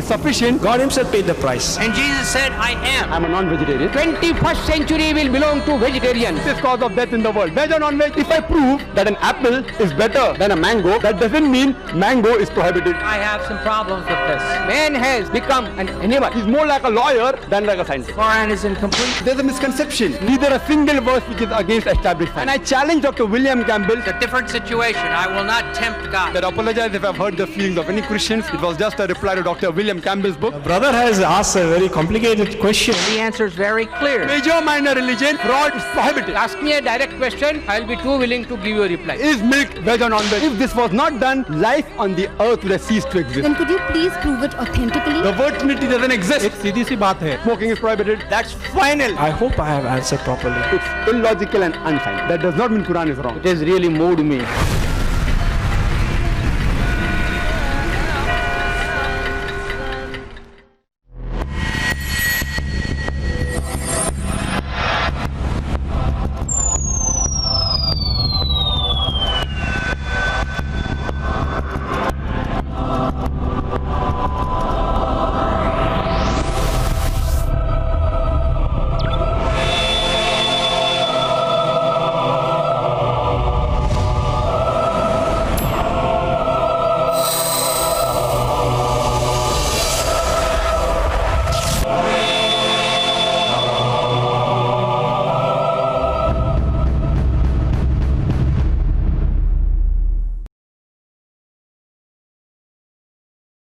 is sufficient. God himself paid the price. And Jesus said, I am. I'm a non-vegetarian. 21st century will belong to vegetarians. This cause of death in the world. Veg or non-veg? If I prove that an apple is better than a mango, that doesn't mean mango is prohibited. I have some problems with this. Man has become an animal. He's more like a lawyer than like a scientist. Quran is incomplete. There's a misconception. Neither a single verse which is against established fact. And I challenge Dr. William Campbell. It's a different situation. I will not tempt God. I apologize if I've hurt the feelings of any Christians. It was just a reply to Dr. William Campbell's book. Brother has asked a very complicated question. The answer is very clear. Major, minor religion, fraud is prohibited. Ask me a direct question, I'll be too willing to give you a reply. Is milk veg or non-veg? If this was not done, life on the earth would have ceased to exist. Then could you please prove it authentically? The word Trinity doesn't exist. सीधी सी बात है. Smoking is prohibited. That's final. I hope I have answered properly. It's illogical and unfounded. That does not mean Quran is wrong. It has really moved me.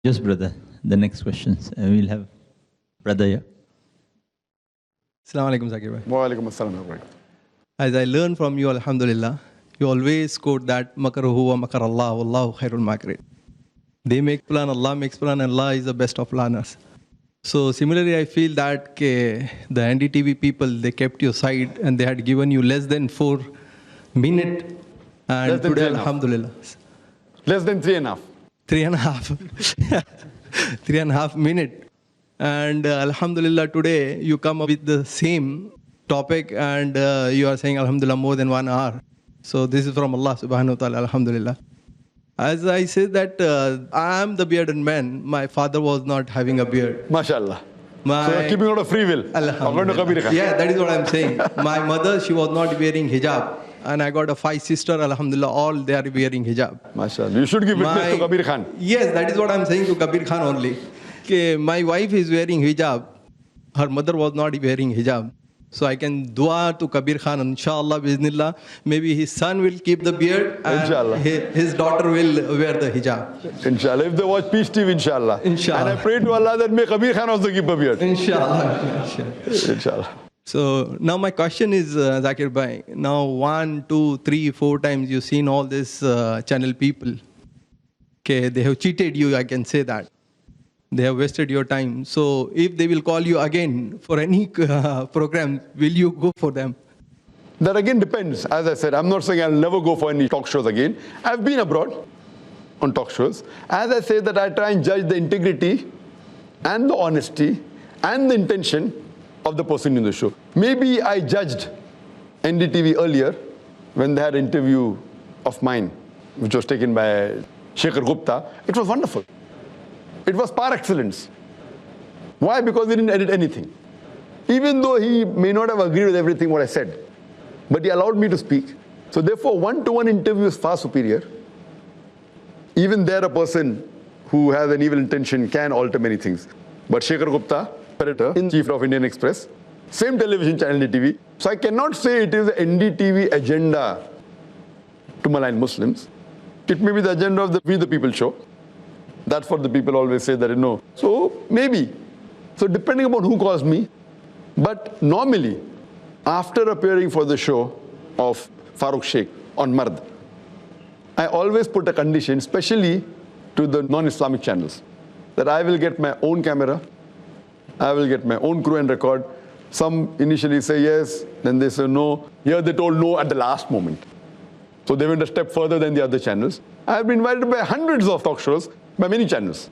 Yes, brother. The next questions. We'll have brother here. Assalamu alaikum, Zakir bhai. Wa alaikum assalam. As I learned from you, alhamdulillah, you always quote that makaruhu wa makar Allah, wallahu khairul makirin. They make plan, Allah makes plan, and Allah is the best of planners. So similarly, I feel that the NDTV people, they kept you aside and they had given you less than 4 minutes. And today, alhamdulillah. Less than 3.5. 3.5. 3.5 minutes. And alhamdulillah, today you come up with the same topic and you are saying alhamdulillah more than 1 hour. So this is from Allah subhanahu wa ta'ala, alhamdulillah. As I said that I am the bearded man, my father was not having a beard. MashaAllah. So you're keeping out of free will. According to Kabir Khan. Yeah, that is what I'm saying. My mother, she was not wearing hijab. And I got a 5 sisters, alhamdulillah, all they are wearing hijab. MashaAllah. You should give witness to Kabir Khan. Yes, that is what I'm saying to Kabir Khan only. My wife is wearing hijab. Her mother was not wearing hijab. So I can dua to Kabir Khan, inshallah, biznillah. Maybe his son will keep the beard and his daughter will wear the hijab. Inshallah. If they watch Peace TV, inshallah. Inshallah. And I pray to Allah that may Kabir Khan also keep a beard. Inshallah. Inshallah. So now my question is, Zakir bhai, now 1, 2, 3, 4 times you've seen all these channel people. Okay, they have cheated you, I can say that. They have wasted your time. So if they will call you again for any program, will you go for them? That again depends. As I said, I'm not saying I'll never go for any talk shows again. I've been abroad on talk shows. As I say that I try and judge the integrity and the honesty and the intention of the person in the show. Maybe I judged NDTV earlier when they had an interview of mine, which was taken by Shekhar Gupta. It was wonderful. It was par excellence. Why? Because he didn't edit anything. Even though he may not have agreed with everything what I said, but he allowed me to speak. So therefore, one-to-one interview is far superior. Even there, a person who has an evil intention can alter many things. But Shekhar Gupta, editor-in-chief of Indian Express, same television channel NDTV. So I cannot say it is the NDTV agenda to malign Muslims. It may be the agenda of the We the People show. That's what the people always say that, So maybe. So depending upon who calls me. But normally, after appearing for the show of Farooq Sheikh on Mard, I always put a condition, especially to the non-Islamic channels, that I will get my own camera, I will get my own crew and record. Some initially say yes, then they say no. Here they told no at the last moment. So they went a step further than the other channels. I have been invited by hundreds of talk shows, by many channels.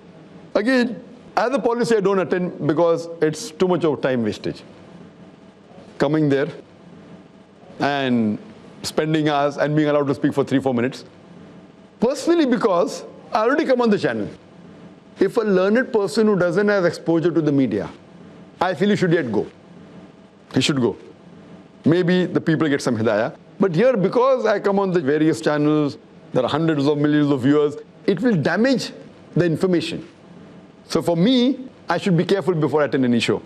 Again, as a policy, I don't attend because it's too much of time wastage. Coming there and spending hours and being allowed to speak for 3-4 minutes. Personally, because I already come on the channel. if a learned person who doesn't have exposure to the media, I feel he should yet go. He should go. Maybe the people get some hidayah. But here, because I come on the various channels, there are hundreds of millions of viewers, it will damage the information. So for me, I should be careful before I attend any show.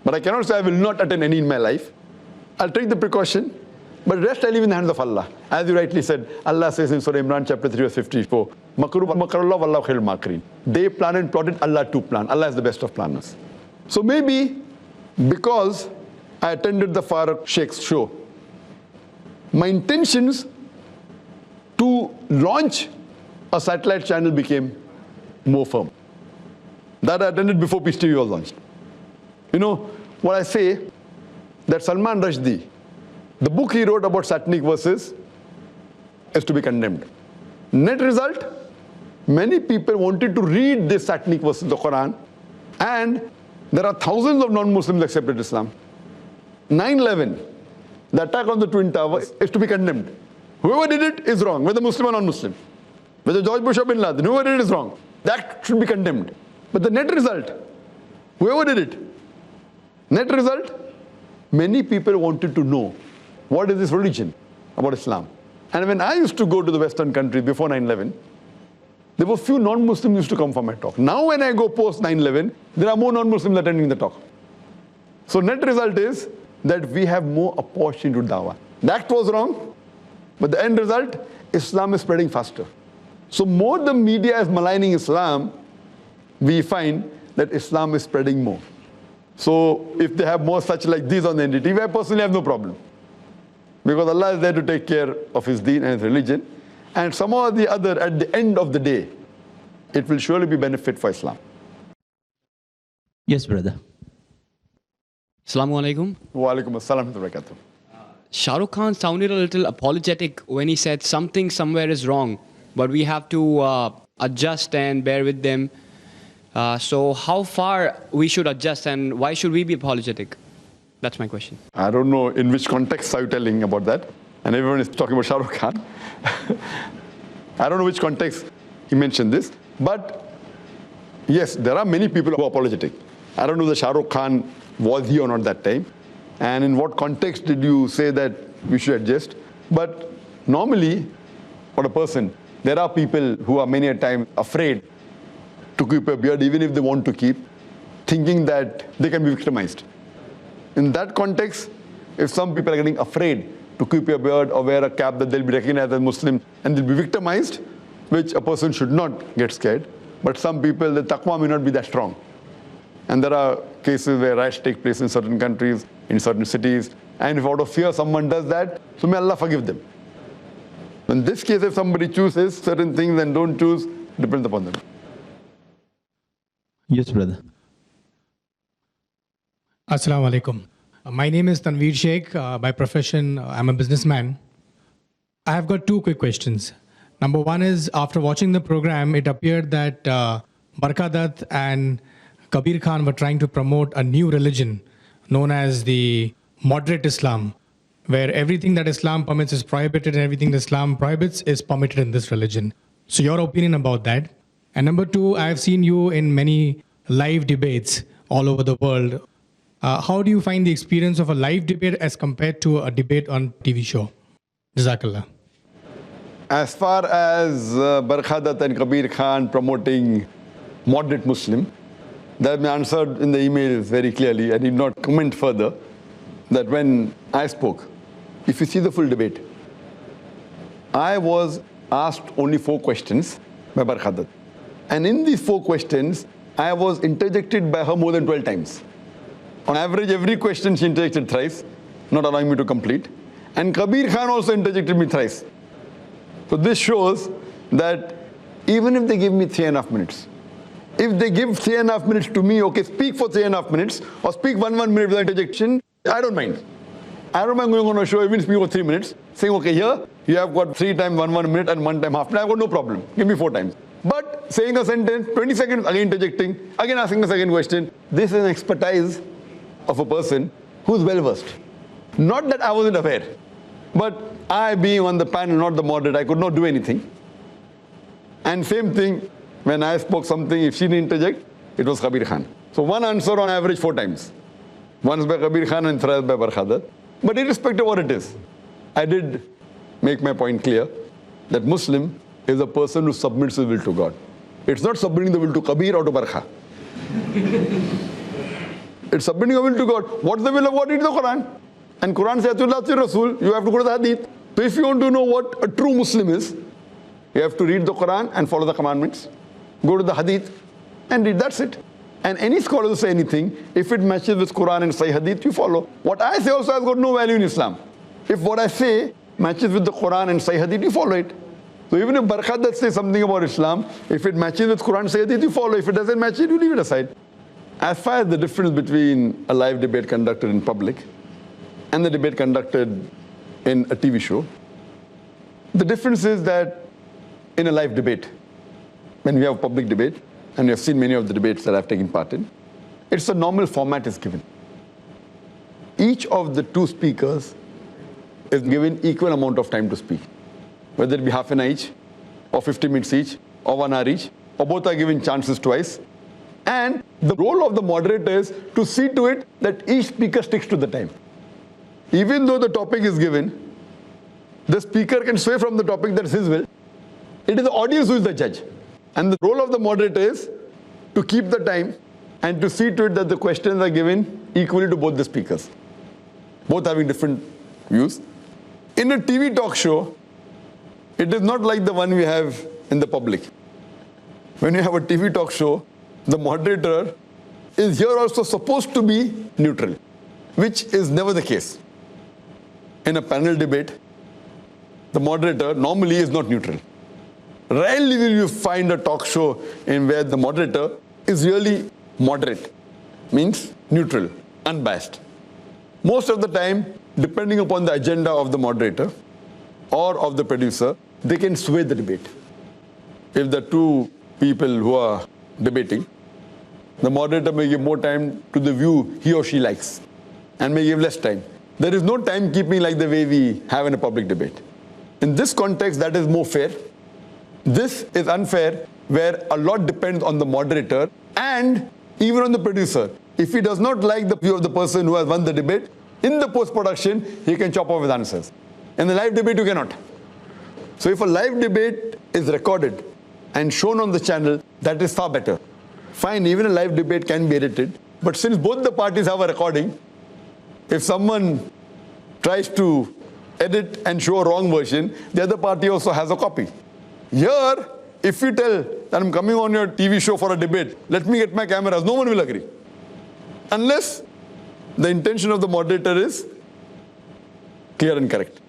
But I cannot say I will not attend any in my life. I'll take the precaution, but rest I leave in the hands of Allah. As you rightly said, Allah says in Surah Imran chapter 3 verse 54, Makru makarullah wallahu khairul makirin. They planned and plotted, Allah too planned. Allah is the best of planners. So maybe because I attended the Farooq Sheikh's show, my intentions to launch a satellite channel became more firm. That I attended before Peace TV was launched. You know, what I say, that Salman Rushdie, the book he wrote about satanic verses is to be condemned. Net result, many people wanted to read this satanic verses of the Quran, and there are thousands of non-Muslims accepted Islam. 9/11, the attack on the Twin Towers, is to be condemned. Whoever did it is wrong, whether Muslim or non-Muslim. Whether George Bush or Bin Laden, whoever did it is wrong. That should be condemned. But the net result, whoever did it, net result, many people wanted to know what is this religion about Islam. And when I used to go to the Western countries before 9/11, there were few non-Muslims used to come for my talk. Now when I go post 9/11, there are more non-Muslims attending the talk. So net result is that we have more opportunity to dawah. That was wrong, but the end result, Islam is spreading faster. So more the media is maligning Islam, we find that Islam is spreading more. So if they have more such like these on the NDTV, I personally have no problem. Because Allah is there to take care of His deen and His religion. And somehow or the other, at the end of the day, it will surely be benefit for Islam. Yes, brother. Assalamu alaikum. Wa alaikum assalam wa barakatuh. Shah Rukh Khan sounded a little apologetic when he said something somewhere is wrong, but we have to adjust and bear with them. So how far we should adjust and why should we be apologetic? That's my question. I don't know in which context are you telling about that. And everyone is talking about Shah Rukh Khan. I don't know which context he mentioned this. But yes, there are many people who are apologetic. I don't know if Shah Rukh Khan was he or not that time. And in what context did you say that we should adjust? But normally, for a person, there are people who are many a time afraid to keep a beard, even if they want to keep, thinking that they can be victimized. In that context, if some people are getting afraid to keep a beard or wear a cap that they'll be recognized as Muslim and they'll be victimized, which a person should not get scared. But some people, the taqwa may not be that strong. And there are cases where riots take place in certain countries, in certain cities, and if out of fear someone does that, so may Allah forgive them. In this case, if somebody chooses certain things and don't choose, it depends upon them. Yes, brother. Assalamu alaikum. My name is Tanveer Sheikh. By profession, I'm a businessman. I have got two quick questions. Number one is, after watching the program, it appeared that Barkadat and Kabir Khan were trying to promote a new religion known as the moderate Islam, where everything that Islam permits is prohibited and everything that Islam prohibits is permitted in this religion. So your opinion about that? And number two, I have seen you in many live debates all over the world. How do you find the experience of a live debate as compared to a debate on TV show? Jazakallah. As far as Barkhadat and Kabir Khan promoting moderate Muslim, that has been answered in the email very clearly. I did not comment further that when I spoke, if you see the full debate, I was asked only 4 questions by Barkhadat. And in these 4 questions, I was interjected by her more than 12 times. On average, every question she interjected thrice, not allowing me to complete. And Kabir Khan also interjected me thrice. So this shows that even if they give me 3.5 minutes, if they give 3.5 minutes to me, okay, speak for 3.5 minutes, or speak 1 minute without interjection, I don't mind. I don't mind going on a show, even speak for 3 minutes, saying, okay, here, you have got 3 times 1 minute and 1 time half minute, I've got no problem. Give me 4 times. But saying a sentence, 20 seconds, again interjecting, again asking a second question, this is an expertise of a person who's well versed. Not that I wasn't aware, but I being on the panel, not the moderate, I could not do anything. And same thing, When I spoke something, if she didn't interject, it was Kabir Khan. So one answer on average 4 times. Once by Kabir Khan and thrice by Barkhadat. But irrespective of what it is, I did make my point clear that Muslim is a person who submits his will to God. It's not submitting the will to Kabir or to Barkha. It's submitting the will to God. What's the will of God? Read the Quran. And Quran says, Rasul, you have to go to the Hadith. So if you want to know what a true Muslim is, you have to read the Quran and follow the commandments. Go to the Hadith and read, that's it. And any scholar will say anything, if it matches with Quran and Sahih Hadith, you follow. What I say also has got no value in Islam. If what I say matches with the Quran and Sahih Hadith, you follow it. So even if Barkhadat says something about Islam, if it matches with Quran and Sahih Hadith, you follow. If it doesn't match it, you leave it aside. As far as the difference between a live debate conducted in public and the debate conducted in a TV show, the difference is that in a live debate, when we have a public debate, and you have seen many of the debates that I've taken part in, it's a normal format is given. Each of the 2 speakers is given equal amount of time to speak, whether it be half an hour each, or 50 minutes each, or 1 hour each, or both are given chances twice. And the role of the moderator is to see to it that each speaker sticks to the time. Even though the topic is given, the speaker can sway from the topic, that's his will. It is the audience who is the judge. And the role of the moderator is to keep the time and to see to it that the questions are given equally to both the speakers, both having different views. In a TV talk show, it is not like the one we have in the public. When you have a TV talk show, the moderator is here also supposed to be neutral, which is never the case. In a panel debate, the moderator normally is not neutral. Rarely will you find a talk show in where the moderator is really moderate, means neutral, unbiased. Most of the time, depending upon the agenda of the moderator or of the producer, they can sway the debate. If the 2 people who are debating, the moderator may give more time to the view he or she likes and may give less time. There is no timekeeping like the way we have in a public debate. In this context, that is more fair. This is unfair, where a lot depends on the moderator and even on the producer. If he does not like the view of the person who has won the debate, in the post-production, he can chop off his answers. In the live debate, you cannot. So if a live debate is recorded and shown on the channel, that is far better. Fine, even a live debate can be edited, but since both the parties have a recording, if someone tries to edit and show a wrong version, the other party also has a copy. Here, if you tell that I'm coming on your TV show for a debate, let me get my cameras, no one will agree. Unless the intention of the moderator is clear and correct.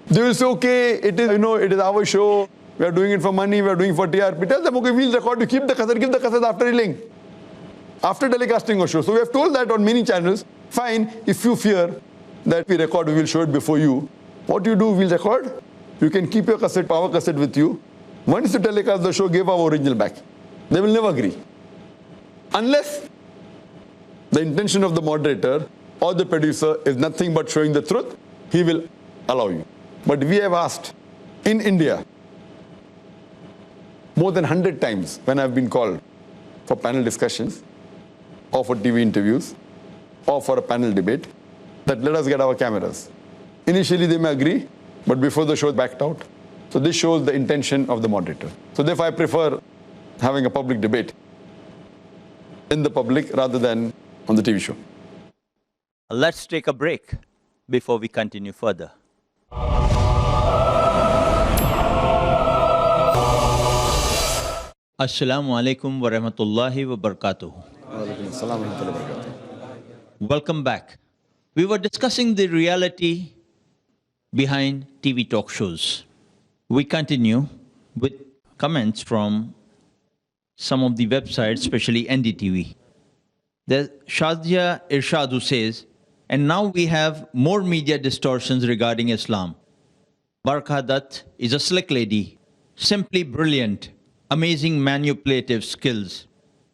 They will say, okay, it is our show, we are doing it for money, we are doing it for TRP. Tell them, okay, we'll record, you keep the cassette, give the cassette after reeling, after telecasting a show. So we have told that on many channels. Fine, if you fear that we record, we will show it before you. What you do, we'll record. You can keep your cassette, power cassette with you. Once you telecast the show, give our original back. They will never agree. Unless the intention of the moderator or the producer is nothing but showing the truth, he will allow you. But we have asked, in India, more than 100 times when I've been called for panel discussions, or for TV interviews, or for a panel debate, that let us get our cameras. Initially they may agree, but before the show backed out. So this shows the intention of the moderator. So therefore I prefer having a public debate in the public rather than on the TV show. Let's take a break before we continue further. Assalamu alaikum wa rahmatullahi wa barakatuh. Welcome back. We were discussing the reality behind TV talk shows. We continue with comments from some of the websites, especially NDTV. There's Shazia Irshad says, and now we have more media distortions regarding Islam. Barkhadat is a slick lady, simply brilliant, amazing manipulative skills,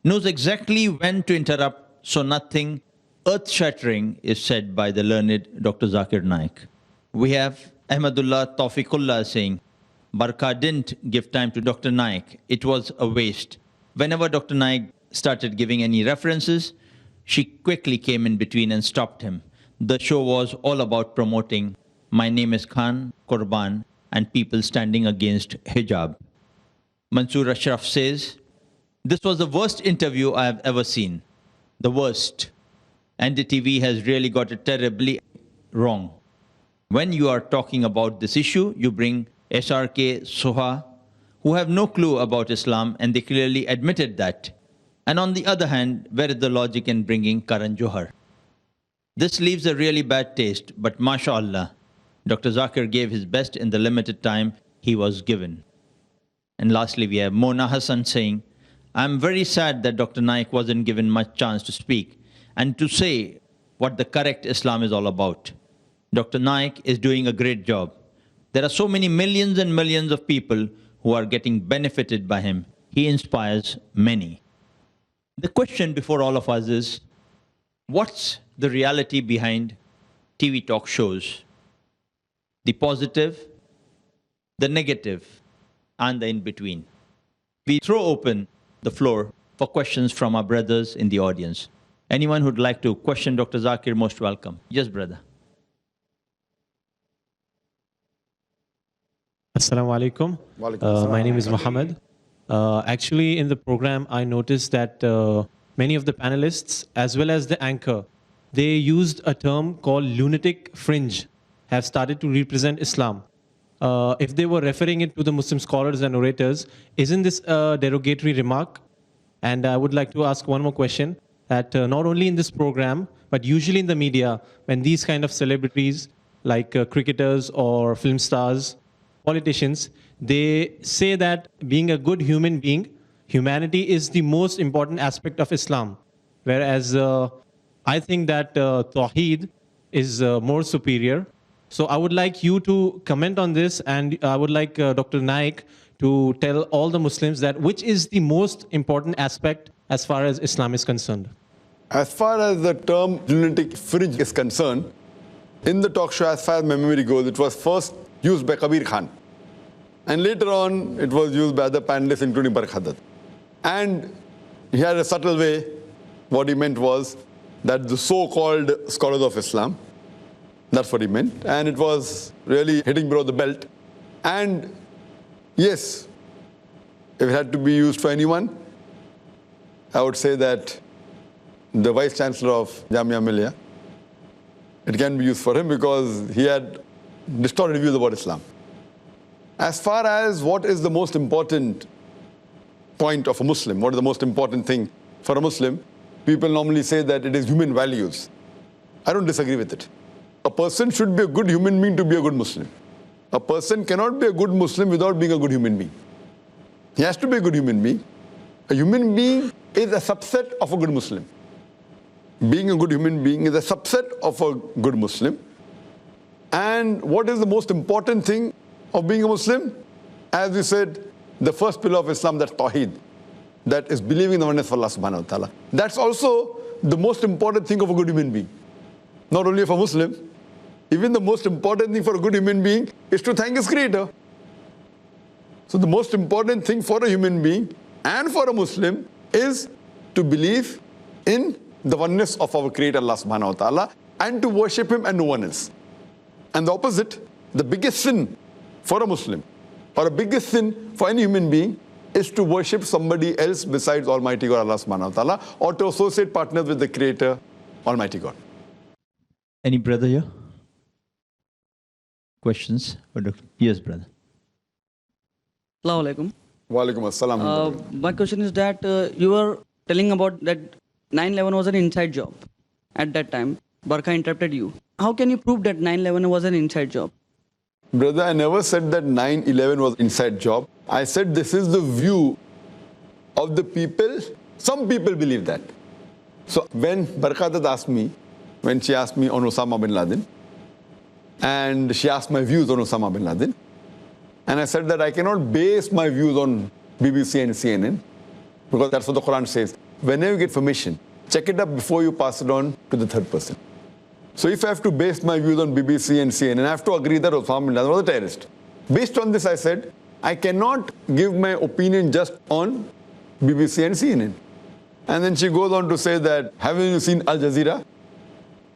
knows exactly when to interrupt so nothing earth-shattering is said by the learned Dr. Zakir Naik. We have Ahmadullah Tawfiqullah saying, Barkha didn't give time to Dr. Naik, it was a waste. Whenever Dr. Naik started giving any references, she quickly came in between and stopped him. The show was all about promoting My Name is Khan, Qurban, and people standing against hijab. Mansoor Ashraf says, this was the worst interview I have ever seen. The worst. NDTV has really got it terribly wrong. When you are talking about this issue, you bring SRK, Soha, who have no clue about Islam, and they clearly admitted that. And on the other hand, where is the logic in bringing Karan Johar? This leaves a really bad taste, but mashallah, Dr. Zakir gave his best in the limited time he was given. And lastly, we have Mona Hassan saying, I'm very sad that Dr. Naik wasn't given much chance to speak and to say what the correct Islam is all about. Dr. Naik is doing a great job. There are so many millions and millions of people who are getting benefited by him. He inspires many. The question before all of us is, what's the reality behind TV talk shows? The positive, the negative, and the in-between. We throw open the floor for questions from our brothers in the audience. Anyone who'd like to question Dr. Zakir, most welcome. Yes, brother. Assalamu alaikum. My name is Muhammad. Actually, in the program, I noticed that many of the panelists, as well as the anchor, they used a term called lunatic fringe, have started to represent Islam. If they were referring it to the Muslim scholars and orators, isn't this a derogatory remark? And I would like to ask one more question, that not only in this program, but usually in the media, when these kind of celebrities, like cricketers or film stars, politicians, they say that being a good human being, humanity is the most important aspect of Islam. Whereas I think that Tawheed is more superior. So I would like you to comment on this, and I would like Dr. Naik to tell all the Muslims that which is the most important aspect as far as Islam is concerned. As far as the term lunatic fringe is concerned, in the talk show, as far as my memory goes, it was first used by Kabir Khan. And later on, it was used by other panelists, including Barkhadat. And he had a subtle way. What he meant was that the so-called scholars of Islam, that's what he meant. And it was really hitting below the belt. And yes, if it had to be used for anyone, I would say that the Vice Chancellor of Jamia Millia, it can be used for him because he had distorted views about Islam. As far as what is the most important point of a Muslim, what is the most important thing for a Muslim, people normally say that it is human values. I don't disagree with it. A person should be a good human being to be a good Muslim. A person cannot be a good Muslim without being a good human being. He has to be a good human being. A human being is a subset of a good Muslim. Being a good human being is a subset of a good Muslim. And what is the most important thing of being a Muslim? As we said, the first pillar of Islam, that's Tawheed. That is believing in the oneness of Allah subhanahu wa ta'ala. That's also the most important thing of a good human being. Not only of a Muslim, even the most important thing for a good human being is to thank his Creator. So the most important thing for a human being and for a Muslim is to believe in the oneness of our Creator Allah subhanahu wa ta'ala and to worship Him and no one else. And the opposite, the biggest sin for a Muslim or the biggest sin for any human being is to worship somebody else besides Almighty God Allah subhanahu wa ta'ala or to associate partners with the Creator Almighty God. Any brother here? Questions? Yes, brother. Assalamu alaikum. Wa alaikum assalam. My question is that you were telling about that 9/11 was an inside job at that time. Barkha interrupted you. How can you prove that 9/11 was an inside job? Brother, I never said that 9/11 was inside job. I said this is the view of the people. Some people believe that. So when Barkhadat asked me, when she asked me on Osama bin Laden, and she asked my views on Osama bin Laden, and I said that I cannot base my views on BBC and CNN, because that's what the Quran says. Whenever you get information, check it up before you pass it on to the third person. So if I have to base my views on BBC and CNN, I have to agree that Osama bin Laden was a terrorist. Based on this, I said I cannot give my opinion just on BBC and CNN. And then she goes on to say that, haven't you seen Al Jazeera?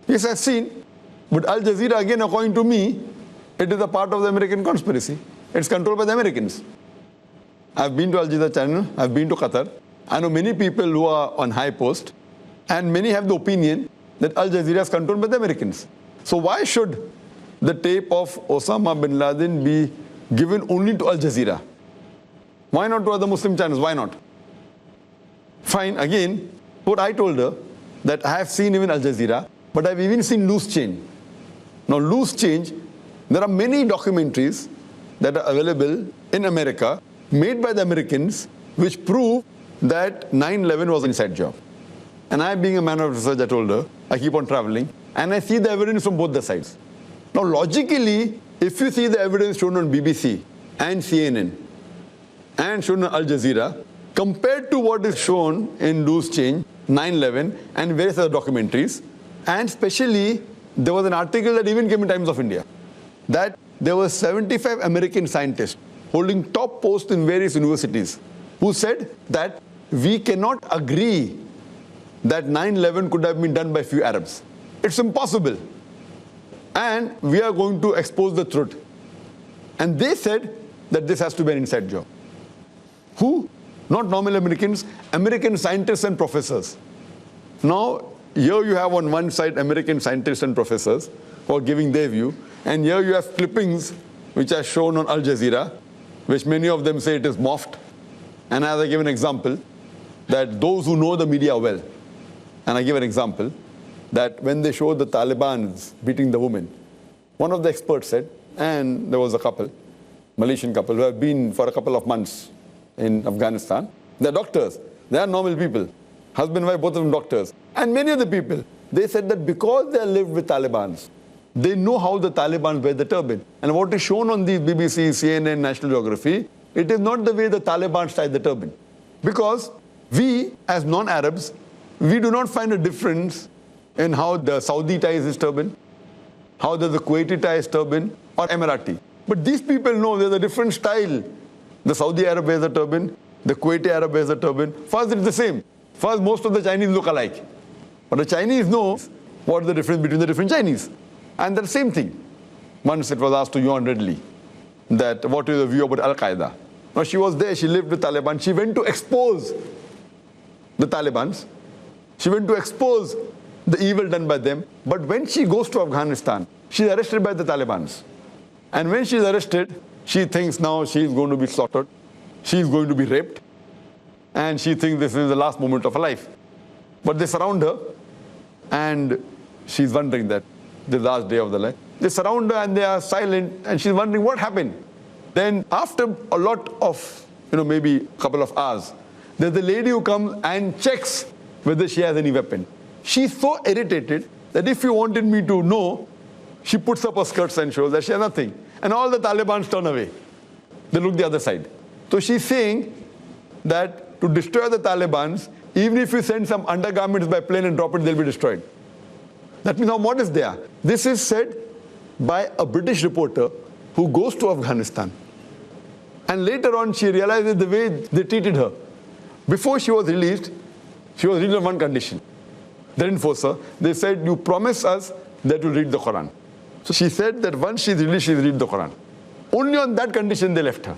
Yes, I've seen. But Al Jazeera, again, according to me, it is a part of the American conspiracy. It's controlled by the Americans. I've been to Al Jazeera channel. I've been to Qatar. I know many people who are on high post, and many have the opinion that Al Jazeera is controlled by the Americans. So why should the tape of Osama bin Laden be given only to Al Jazeera? Why not to other Muslim channels? Why not? Fine, again, what I told her, that I have seen even Al Jazeera, but I've even seen Loose Change. Now, Loose Change, there are many documentaries that are available in America, made by the Americans, which prove that 9/11 was an inside job. And I, being a man of research, I told her, I keep on traveling, and I see the evidence from both the sides. Now, logically, if you see the evidence shown on BBC and CNN and shown on Al Jazeera, compared to what is shown in Loose Change, 9/11, and various other documentaries, and especially, there was an article that even came in Times of India, that there were 75 American scientists holding top posts in various universities who said that we cannot agree that 9/11 could have been done by few Arabs. It's impossible. And we are going to expose the truth. And they said that this has to be an inside job. Who? Not normal Americans, American scientists and professors. Now, here you have on one side American scientists and professors who are giving their view, and here you have clippings which are shown on Al Jazeera, which many of them say it is morphed. And as I give an example, that those who know the media well, and I give an example, that when they showed the Taliban beating the women, one of the experts said, and there was a couple, Malaysian couple, who have been for a couple of months in Afghanistan. They're doctors. They are normal people. Husband and wife, both of them doctors. And many other people, they said that because they lived with Taliban, they know how the Taliban wear the turban. And what is shown on the BBC, CNN, National Geography, it is not the way the Taliban tie the turban. Because we, as non-Arabs, we do not find a difference in how the Saudi ties his turban, how does the Kuwaiti tie his turban, or Emirati. But these people know there's a different style. The Saudi Arab wears a turban, the Kuwaiti Arab wears a turban. First, it's the same. First, most of the Chinese look alike. But the Chinese know what is the difference between the different Chinese. And the same thing. Once it was asked to Yuan Redley that what is your view about Al-Qaeda. Now, she was there, she lived with Taliban. She went to expose the Taliban. She went to expose the evil done by them. But when she goes to Afghanistan, she's arrested by the Taliban. And when she's arrested, she thinks now she's going to be slaughtered. She's going to be raped. And she thinks this is the last moment of her life. But they surround her, and she's wondering that the last day of the life. They surround her and they are silent, and she's wondering what happened. Then after a lot of, maybe a couple of hours, there's a lady who comes and checks whether she has any weapon. She's so irritated that if you wanted me to know, she puts up her skirts and shows that she has nothing. And all the Taliban turn away. They look the other side. So she's saying that to destroy the Taliban, even if you send some undergarments by plane and drop it, they'll be destroyed. That means how modest they are. This is said by a British reporter who goes to Afghanistan. And later on, she realizes the way they treated her. Before she was released on one condition. They didn't force her. They said, you promise us that you'll read the Quran. So she said that once she's released, she'll read the Quran. Only on that condition they left her.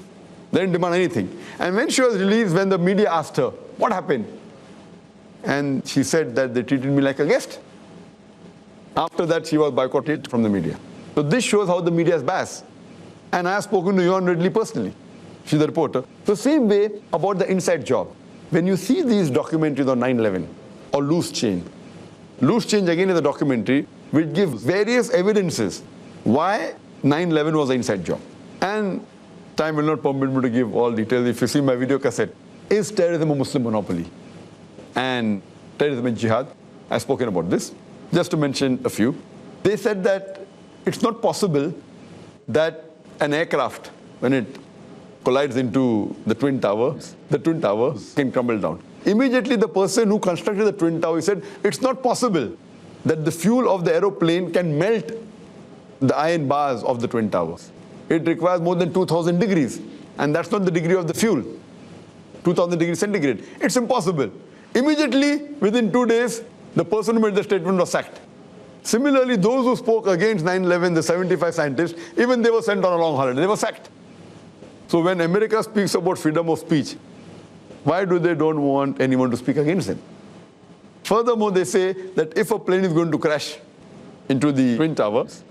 They didn't demand anything. And when she was released, when the media asked her, what happened? And she said that they treated me like a guest. After that, she was boycotted from the media. So this shows how the media is biased. And I have spoken to Yuan Redley personally. She's the reporter. So same way about the inside job. When you see these documentaries on 9/11 or Loose Change again is a documentary which gives various evidences why 9/11 was an inside job. And time will not permit me to give all details. If you see my video cassette, is terrorism a Muslim monopoly? And terrorism and jihad, I've spoken about this. Just to mention a few. They said that it's not possible that an aircraft, when it collides into the Twin Towers can crumble down. Immediately the person who constructed the Twin Tower said, it's not possible that the fuel of the aeroplane can melt the iron bars of the Twin Towers. It requires more than 2,000 degrees. And that's not the degree of the fuel. 2000 degrees centigrade. It's impossible. Immediately, within 2 days, the person who made the statement was sacked. Similarly, those who spoke against 9/11, the 75 scientists, even they were sent on a long holiday. They were sacked. So when America speaks about freedom of speech, why do they don't want anyone to speak against them? Furthermore, they say that if a plane is going to crash into the Twin Towers,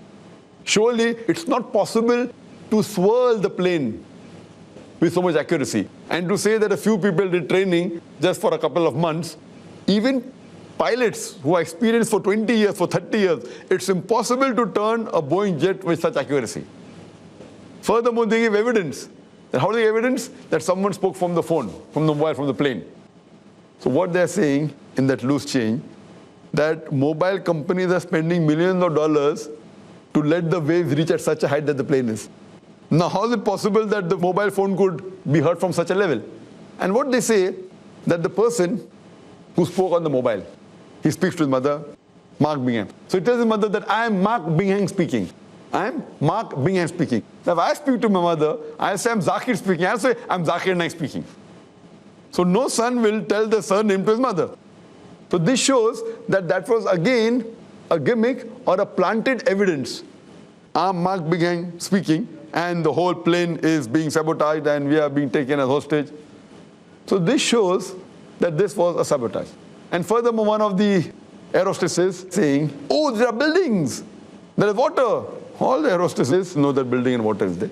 surely it's not possible to swirl the plane with so much accuracy. And to say that a few people did training just for a couple of months, even pilots who are experienced for 20 years, for 30 years, it's impossible to turn a Boeing jet with such accuracy. Furthermore, they give evidence. And how do they give evidence? That someone spoke from the phone, from the mobile, from the plane. So what they're saying in that loose change, that mobile companies are spending millions of dollars to let the waves reach at such a height that the plane is. Now, how is it possible that the mobile phone could be heard from such a level? And what they say, that the person who spoke on the mobile, he speaks to his mother, Mark Bingham. So he tells his mother that I am Mark Bingham speaking. I am Mark Bingham speaking. Now, if I speak to my mother, I'll say I'm Zakir speaking. I'll say I'm Zakir Naik speaking. So no son will tell the surname to his mother. So this shows that that was again a gimmick or a planted evidence. I'm Mark Bingham speaking, and the whole plane is being sabotaged and we are being taken as hostage. So this shows that this was a sabotage. And furthermore, one of the air hostesses saying, oh, there are buildings, there is water. All the air hostesses know that building and water is there.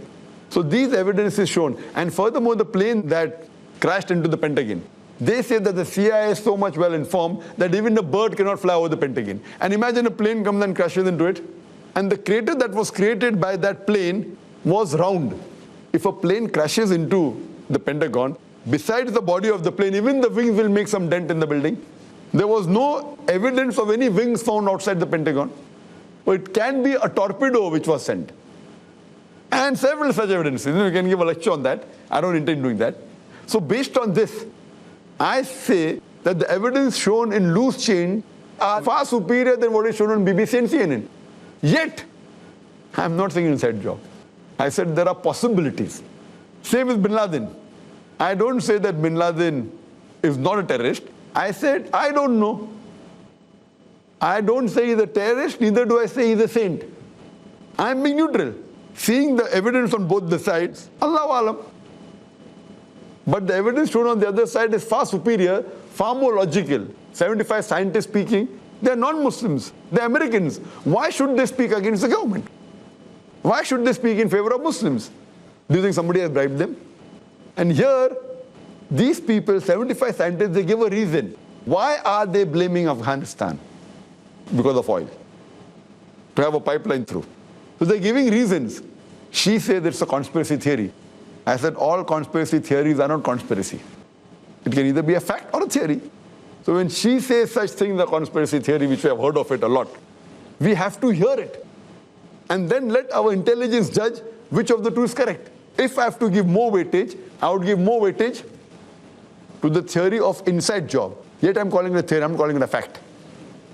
So these evidence is shown. And furthermore, the plane that crashed into the Pentagon, they say that the CIA is so much well informed that even a bird cannot fly over the Pentagon. And imagine a plane comes and crashes into it. And the crater that was created by that plane was round. If a plane crashes into the Pentagon, besides the body of the plane, even the wings will make some dent in the building. There was no evidence of any wings found outside the Pentagon. But it can be a torpedo which was sent. And several such evidences. You can give a lecture on that. I don't intend doing that. So based on this, I say that the evidence shown in loose chain are far superior than what is shown on BBC and CNN. Yet, I'm not saying inside job. I said there are possibilities. Same with Bin Laden. I don't say that Bin Laden is not a terrorist. I said, I don't know. I don't say he's a terrorist, neither do I say he's a saint. I'm being neutral. Seeing the evidence on both the sides, Allahu Alam. But the evidence shown on the other side is far superior, far more logical. 75 scientists speaking, they're non-Muslims, they're Americans. Why should they speak against the government? Why should they speak in favor of Muslims? Do you think somebody has bribed them? And here, these people, 75 scientists, they give a reason. Why are they blaming Afghanistan? Because of oil. To have a pipeline through. So they're giving reasons. She says it's a conspiracy theory. I said all conspiracy theories are not conspiracy. It can either be a fact or a theory. So when she says such things, a conspiracy theory, which we have heard of it a lot, we have to hear it. And then let our intelligence judge which of the two is correct. If I have to give more weightage, I would give more weightage to the theory of inside job. Yet I'm calling it a theory, I'm calling it a fact.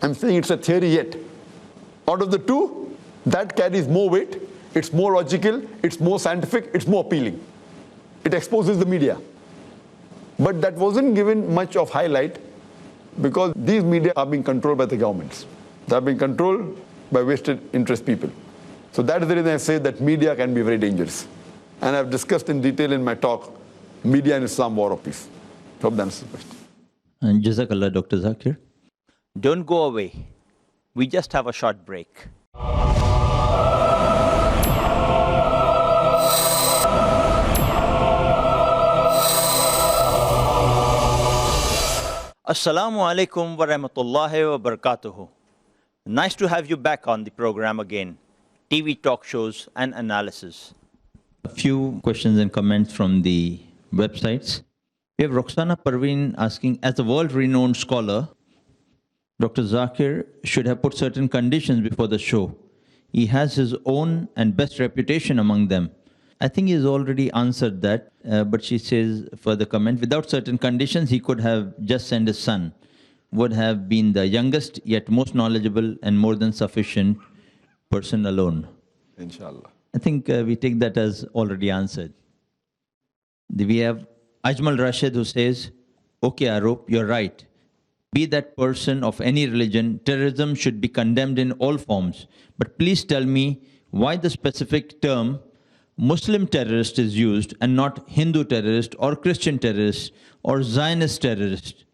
I'm saying it's a theory yet. Out of the two, that carries more weight, it's more logical, it's more scientific, it's more appealing. It exposes the media. But that wasn't given much of highlight because these media are being controlled by the governments. They are being controlled by vested interest people. So that is the reason I say that media can be very dangerous. And I've discussed in detail in my talk, media and Islam, war or peace. Hope that answers the question. And Jazakallah, Dr. Zakir. Don't go away. We just have a short break. Assalamu alaikum wa rahmatullahi wa barakatuhu. Nice to have you back on the program again. TV talk shows and analysis. A few questions and comments from the websites. We have Roxana Parveen asking, as a world-renowned scholar, Dr. Zakir should have put certain conditions before the show. He has his own and best reputation among them. I think he has already answered that, but she says, further comment, without certain conditions, he could have just sent his son. Would have been the youngest, yet most knowledgeable and more than sufficient person alone. Inshallah. I think we take that as already answered. We have Ajmal Rashid who says, okay, Arup, you're right. Be that person of any religion, terrorism should be condemned in all forms. But please tell me why the specific term Muslim terrorist is used and not Hindu terrorist or Christian terrorist or Zionist terrorist.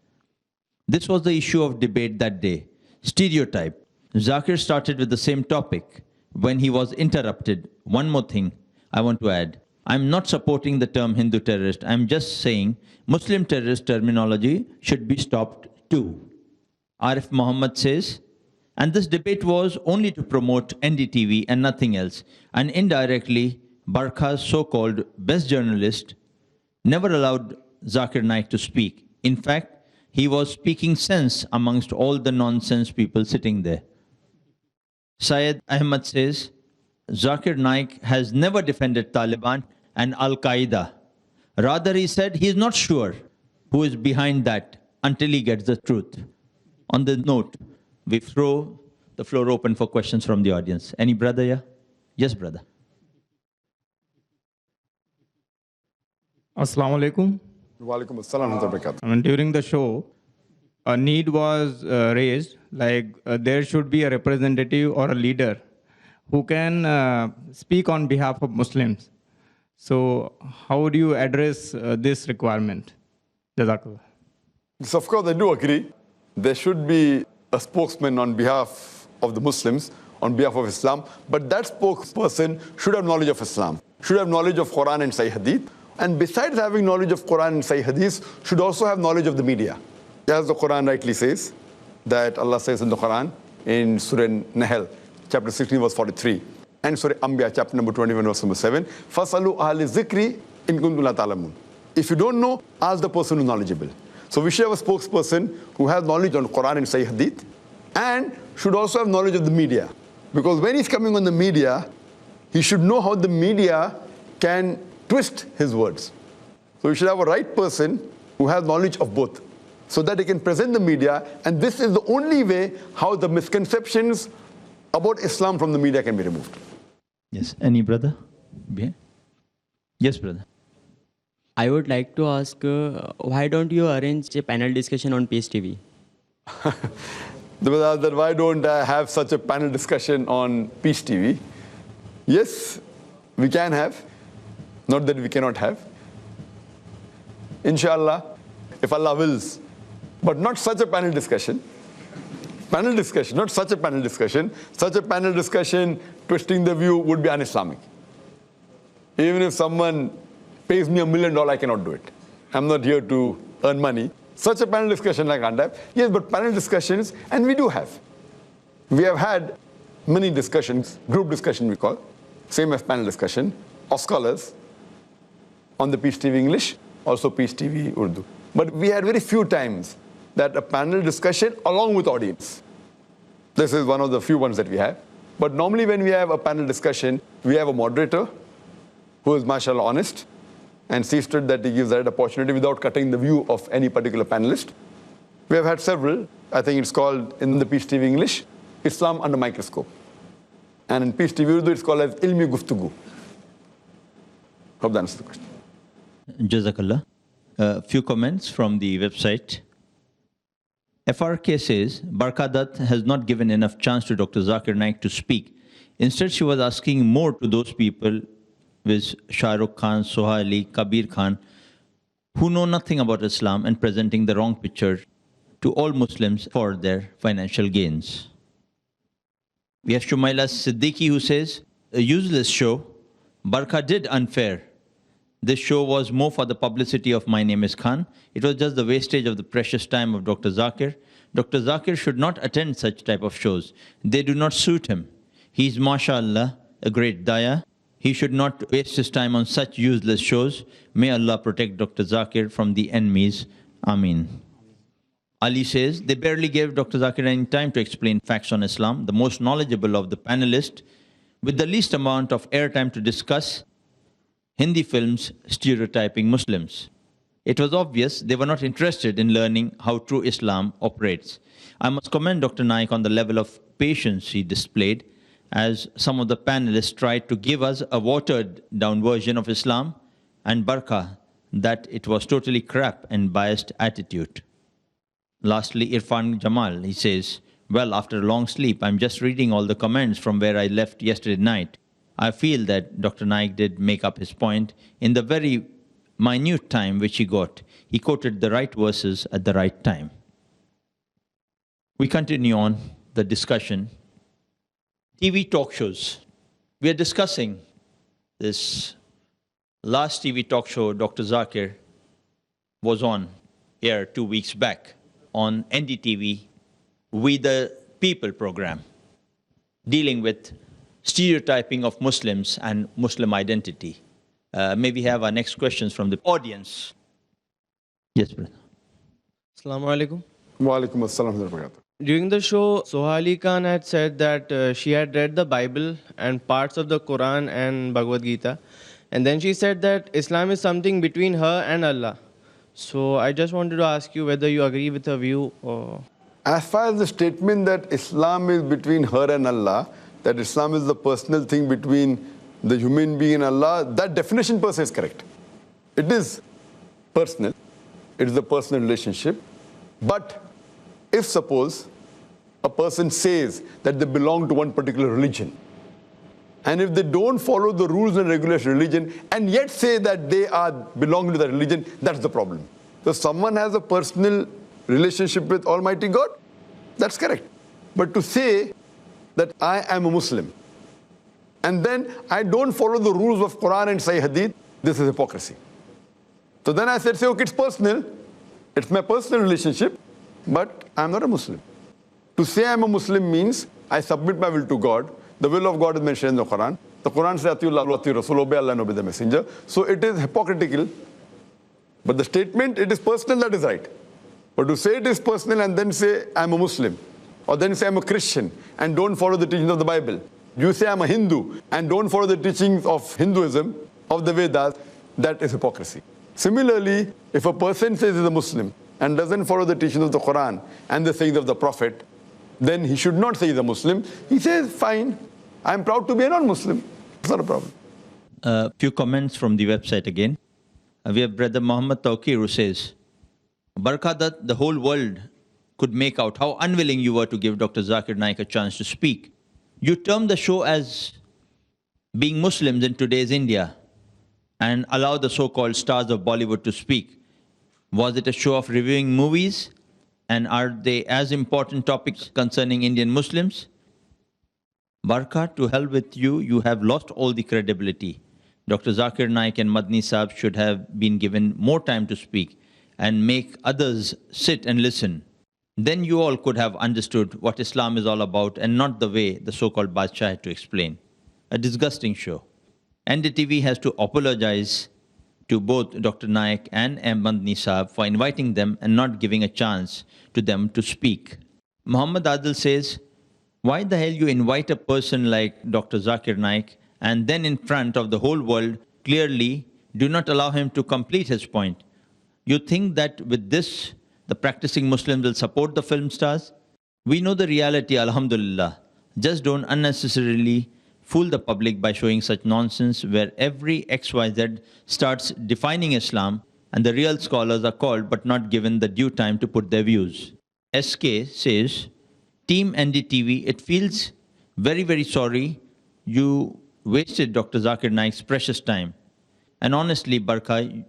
This was the issue of debate that day. Stereotype. Zakir started with the same topic when he was interrupted. One more thing I want to add. I'm not supporting the term Hindu terrorist. I'm just saying Muslim terrorist terminology should be stopped too. Arif Muhammad says, and this debate was only to promote NDTV and nothing else. And indirectly, Barkha's so-called best journalist never allowed Zakir Naik to speak. In fact, he was speaking sense amongst all the nonsense people sitting there. Syed Ahmad says, Zakir Naik has never defended Taliban and Al-Qaeda. Rather, he said he is not sure who is behind that until he gets the truth. On the note, we throw the floor open for questions from the audience. Any brother here? Yes, brother. Assalamu alaikum. Walaikum assalam wa barakatuh. I mean, during the show, a need was raised, like there should be a representative or a leader who can speak on behalf of Muslims. So how do you address this requirement? Jazakallah. So of course, I do agree. There should be a spokesman on behalf of the Muslims, on behalf of Islam, but that spokesperson should have knowledge of Islam, should have knowledge of Quran and Sahih Hadith, and besides having knowledge of Quran and Sahih Hadith, should also have knowledge of the media. As the Quran rightly says, that Allah says in the Quran, in Surah Nahl, chapter 16, verse 43, and Surah Anbiya, chapter number 21, verse number 7, فَاسْأَلُوا أَهْلِ الذِّكْرِ إِن كُنتُمْ لَا تَعْلَمُونَ. If you don't know, ask the person who is knowledgeable. So we should have a spokesperson who has knowledge on Quran and Sahih Hadith, and should also have knowledge of the media. Because when he's coming on the media, he should know how the media can twist his words. So we should have a right person who has knowledge of both, so that he can present the media, and this is the only way how the misconceptions about Islam from the media can be removed. Yes, any brother? Yes, brother. I would like to ask, why don't you arrange a panel discussion on Peace TV? Why don't I have such a panel discussion on Peace TV? Yes, we can have. Not that we cannot have. Inshallah, if Allah wills. But not such a panel discussion. Panel discussion, not such a panel discussion. Such a panel discussion, twisting the view, would be un-Islamic. Even if someone pays me $1 million, I cannot do it. I'm not here to earn money. Such a panel discussion I can't have. Yes, but panel discussions, and we do have. We have had many discussions, group discussion we call, same as panel discussion, of scholars on the Peace TV English, also Peace TV Urdu. But we had very few times that a panel discussion along with audience. This is one of the few ones that we have. But normally when we have a panel discussion, we have a moderator who is mashallah honest and sees to it that he gives that opportunity without cutting the view of any particular panelist. We have had several. I think it's called in the Peace TV English, Islam under microscope. And in Peace TV Urdu, it's called as Ilmi Guftugu. Hope that answers the question. Jazakallah. A few comments from the website. FRK says, Barkadat has not given enough chance to Dr. Zakir Naik to speak. Instead, she was asking more to those people with Shah Rukh Khan, Sohaili, Kabir Khan, who know nothing about Islam and presenting the wrong picture to all Muslims for their financial gains. We have Shumaila Siddiqui who says, a useless show. Barkha did unfair. This show was more for the publicity of My Name is Khan. It was just the wastage of the precious time of Dr. Zakir. Dr. Zakir should not attend such type of shows. They do not suit him. He is, mashallah, a great daya. He should not waste his time on such useless shows. May Allah protect Dr. Zakir from the enemies. Ameen. Ali says, they barely gave Dr. Zakir any time to explain facts on Islam. The most knowledgeable of the panelists, with the least amount of airtime to discuss Hindi films stereotyping Muslims. It was obvious they were not interested in learning how true Islam operates. I must commend Dr. Naik on the level of patience he displayed, as some of the panelists tried to give us a watered-down version of Islam, and Barkha that it was totally crap and biased attitude. Lastly, Irfan Jamal, he says, well, after a long sleep, I'm just reading all the comments from where I left yesterday night. I feel that Dr. Naik did make up his point in the very minute time which he got. He quoted the right verses at the right time. We continue on the discussion. TV talk shows. We are discussing this last TV talk show Dr. Zakir was on air 2 weeks back on NDTV, We the People program, dealing with stereotyping of Muslims and Muslim identity. May we have our next questions from the audience? Yes, brother. Assalamu alaikum. Wa alaikum assalam wa rahmatullah. During the show, Sohali Khan had said that she had read the Bible and parts of the Quran and Bhagavad Gita. And then she said that Islam is something between her and Allah. So I just wanted to ask you whether you agree with her view or... As far as the statement that Islam is between her and Allah, that Islam is the personal thing between the human being and Allah, that definition per se is correct. It is personal. It is a personal relationship. But if suppose a person says that they belong to one particular religion, and if they don't follow the rules and regulations of religion and yet say that they are belonging to that religion, that's the problem. So someone has a personal relationship with Almighty God, that's correct. But to say that I am a Muslim and then I don't follow the rules of Quran and Sahih Hadith, this is hypocrisy. So then I said, say, okay, it's personal. It's my personal relationship, but I'm not a Muslim. To say I'm a Muslim means I submit my will to God. The will of God is mentioned in the Quran. The Quran says, Atiullah wa atiur Rasul, obey Allah and obey the Messenger. So it is hypocritical. But the statement, it is personal, that is right. But to say it is personal and then say I'm a Muslim, or then say I'm a Christian and don't follow the teachings of the Bible. You say I'm a Hindu and don't follow the teachings of Hinduism, of the Vedas, that is hypocrisy. Similarly, if a person says he's a Muslim and doesn't follow the teachings of the Quran and the sayings of the Prophet, then he should not say he's a Muslim. He says, fine, I'm proud to be a non-Muslim. It's not a problem. A few comments from the website again. We have Brother Muhammad Tawqir who says, Barkadat, the whole world could make out how unwilling you were to give Dr. Zakir Naik a chance to speak. You term the show as being Muslims in today's India and allow the so-called stars of Bollywood to speak. Was it a show of reviewing movies? And are they as important topics concerning Indian Muslims? Barka, to hell with you, you have lost all the credibility. Dr. Zakir Naik and Madni Saab should have been given more time to speak and make others sit and listen. Then you all could have understood what Islam is all about and not the way the so-called Badshah had to explain. A disgusting show. NDTV has to apologize to both Dr. Naik and Madni Saab for inviting them and not giving a chance to them to speak. Muhammad Adil says, why the hell you invite a person like Dr. Zakir Naik and then in front of the whole world clearly do not allow him to complete his point? You think that with this, the practicing Muslims will support the film stars? We know the reality, alhamdulillah. Just don't unnecessarily fool the public by showing such nonsense where every XYZ starts defining Islam and the real scholars are called but not given the due time to put their views. SK says, Team NDTV, it feels very, very sorry you wasted Dr. Zakir Naik's precious time. And honestly, Barka,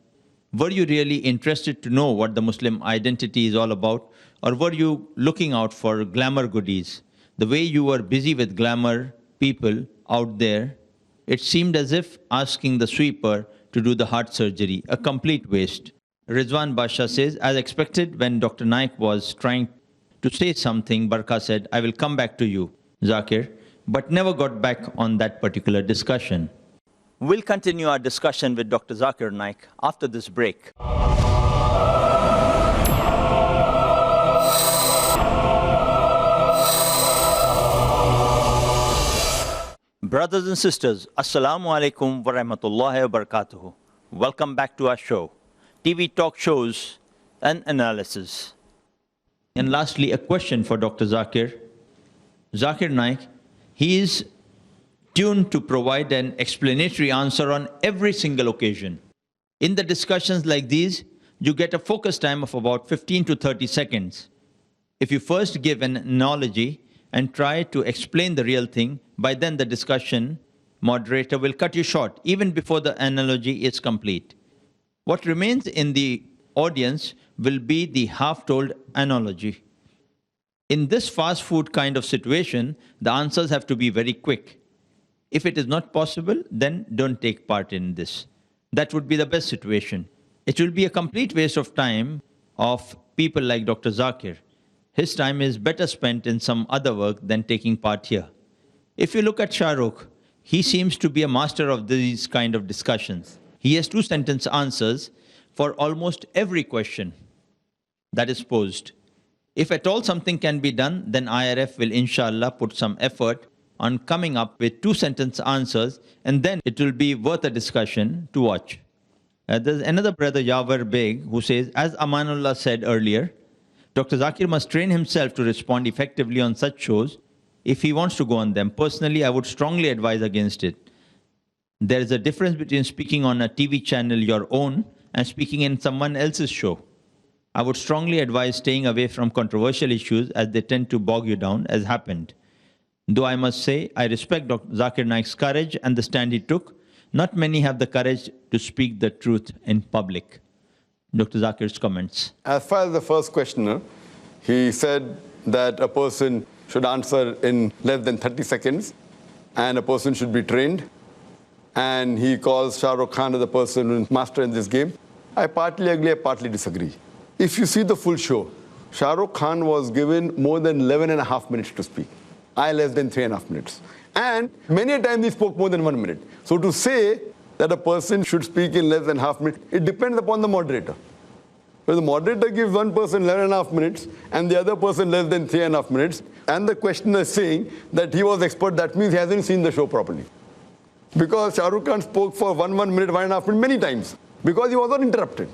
were you really interested to know what the Muslim identity is all about? Or were you looking out for glamour goodies? The way you were busy with glamour people out there, it seemed as if asking the sweeper to do the heart surgery, a complete waste. Rizwan Basha says, as expected, when Dr. Naik was trying to say something, Barka said, I will come back to you, Zakir, but never got back on that particular discussion. We'll continue our discussion with Dr. Zakir Naik after this break. Brothers and sisters, Assalamu alaikum wa rahmatullahi wa barakatuhu. Welcome back to our show, TV talk shows and analysis. And lastly, a question for Dr. Zakir. Zakir Naik, he is tuned to provide an explanatory answer on every single occasion. In the discussions like these, you get a focus time of about 15 to 30 seconds. If you first give an analogy and try to explain the real thing, by then the discussion moderator will cut you short, even before the analogy is complete. What remains in the audience will be the half-told analogy. In this fast food kind of situation, the answers have to be very quick. If it is not possible, then don't take part in this. That would be the best situation. It will be a complete waste of time of people like Dr. Zakir. His time is better spent in some other work than taking part here. If you look at Shah Rukh, he seems to be a master of these kind of discussions. He has 2-sentence answers for almost every question that is posed. If at all something can be done, then IRF will inshallah put some effort on coming up with 2-sentence answers, and then it will be worth a discussion to watch. There's another brother, Yavar Beg, who says, as Amanullah said earlier, Dr. Zakir must train himself to respond effectively on such shows if he wants to go on them. Personally, I would strongly advise against it. There is a difference between speaking on a TV channel your own and speaking in someone else's show. I would strongly advise staying away from controversial issues as they tend to bog you down, as happened. Though I must say, I respect Dr. Zakir Naik's courage and the stand he took. Not many have the courage to speak the truth in public. Dr. Zakir's comments. As far as the first questioner, he said that a person should answer in less than 30 seconds and a person should be trained. And he calls Shah Rukh Khan as the person who is master in this game. I partly agree, I partly disagree. If you see the full show, Shah Rukh Khan was given more than 11.5 minutes to speak. I less than 3.5 minutes. And many a time he spoke more than 1 minute. So to say that a person should speak in less than half minute, it depends upon the moderator. When the moderator gives one person 11.5 minutes and the other person less than 3.5 minutes, and the questioner is saying that he was expert, that means he hasn't seen the show properly. Because Shah Rukh Khan spoke for 1 minute, 1.5 minutes many times, because he was not interrupted.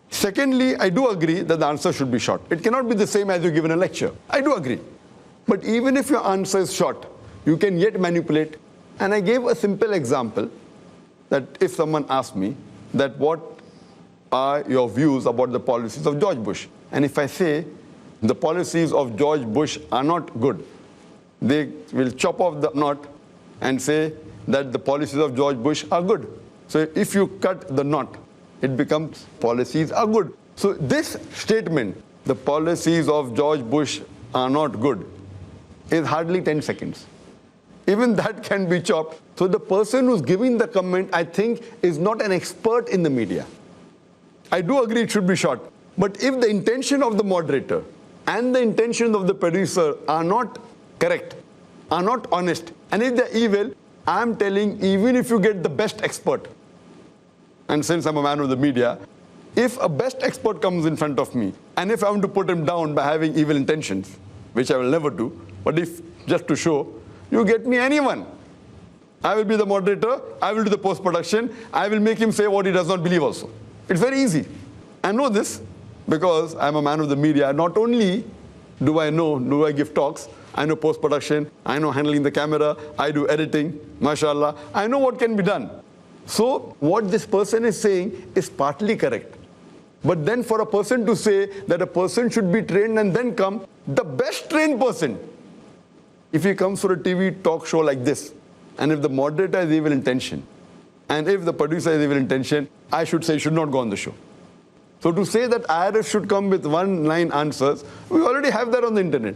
Secondly, I do agree that the answer should be short. It cannot be the same as you give in a lecture. I do agree. But even if your answer is short, you can yet manipulate. And I gave a simple example that if someone asked me that what are your views about the policies of George Bush? And if I say the policies of George Bush are not good, they will chop off the knot and say that the policies of George Bush are good. So if you cut the knot, it becomes policies are good. So this statement, the policies of George Bush are not good, is hardly 10 seconds. Even that can be chopped. So the person who's giving the comment, I think, is not an expert in the media. I do agree it should be short. But if the intention of the moderator and the intention of the producer are not correct, are not honest, and if they're evil, I'm telling, even if you get the best expert, and since I'm a man of the media, if a best expert comes in front of me, and if I want to put him down by having evil intentions, which I will never do, but if, just to show, you get me anyone. I will be the moderator, I will do the post-production, I will make him say what he does not believe also. It's very easy. I know this because I'm a man of the media. Not only do I give talks, I know post-production, I know handling the camera, I do editing, mashallah. I know what can be done. So what this person is saying is partly correct. But then for a person to say that a person should be trained and then come, the best trained person, if he comes for a TV talk show like this, and if the moderator has evil intention, and if the producer has evil intention, I should say he should not go on the show. So to say that IRF should come with 1-line answers, we already have that on the internet.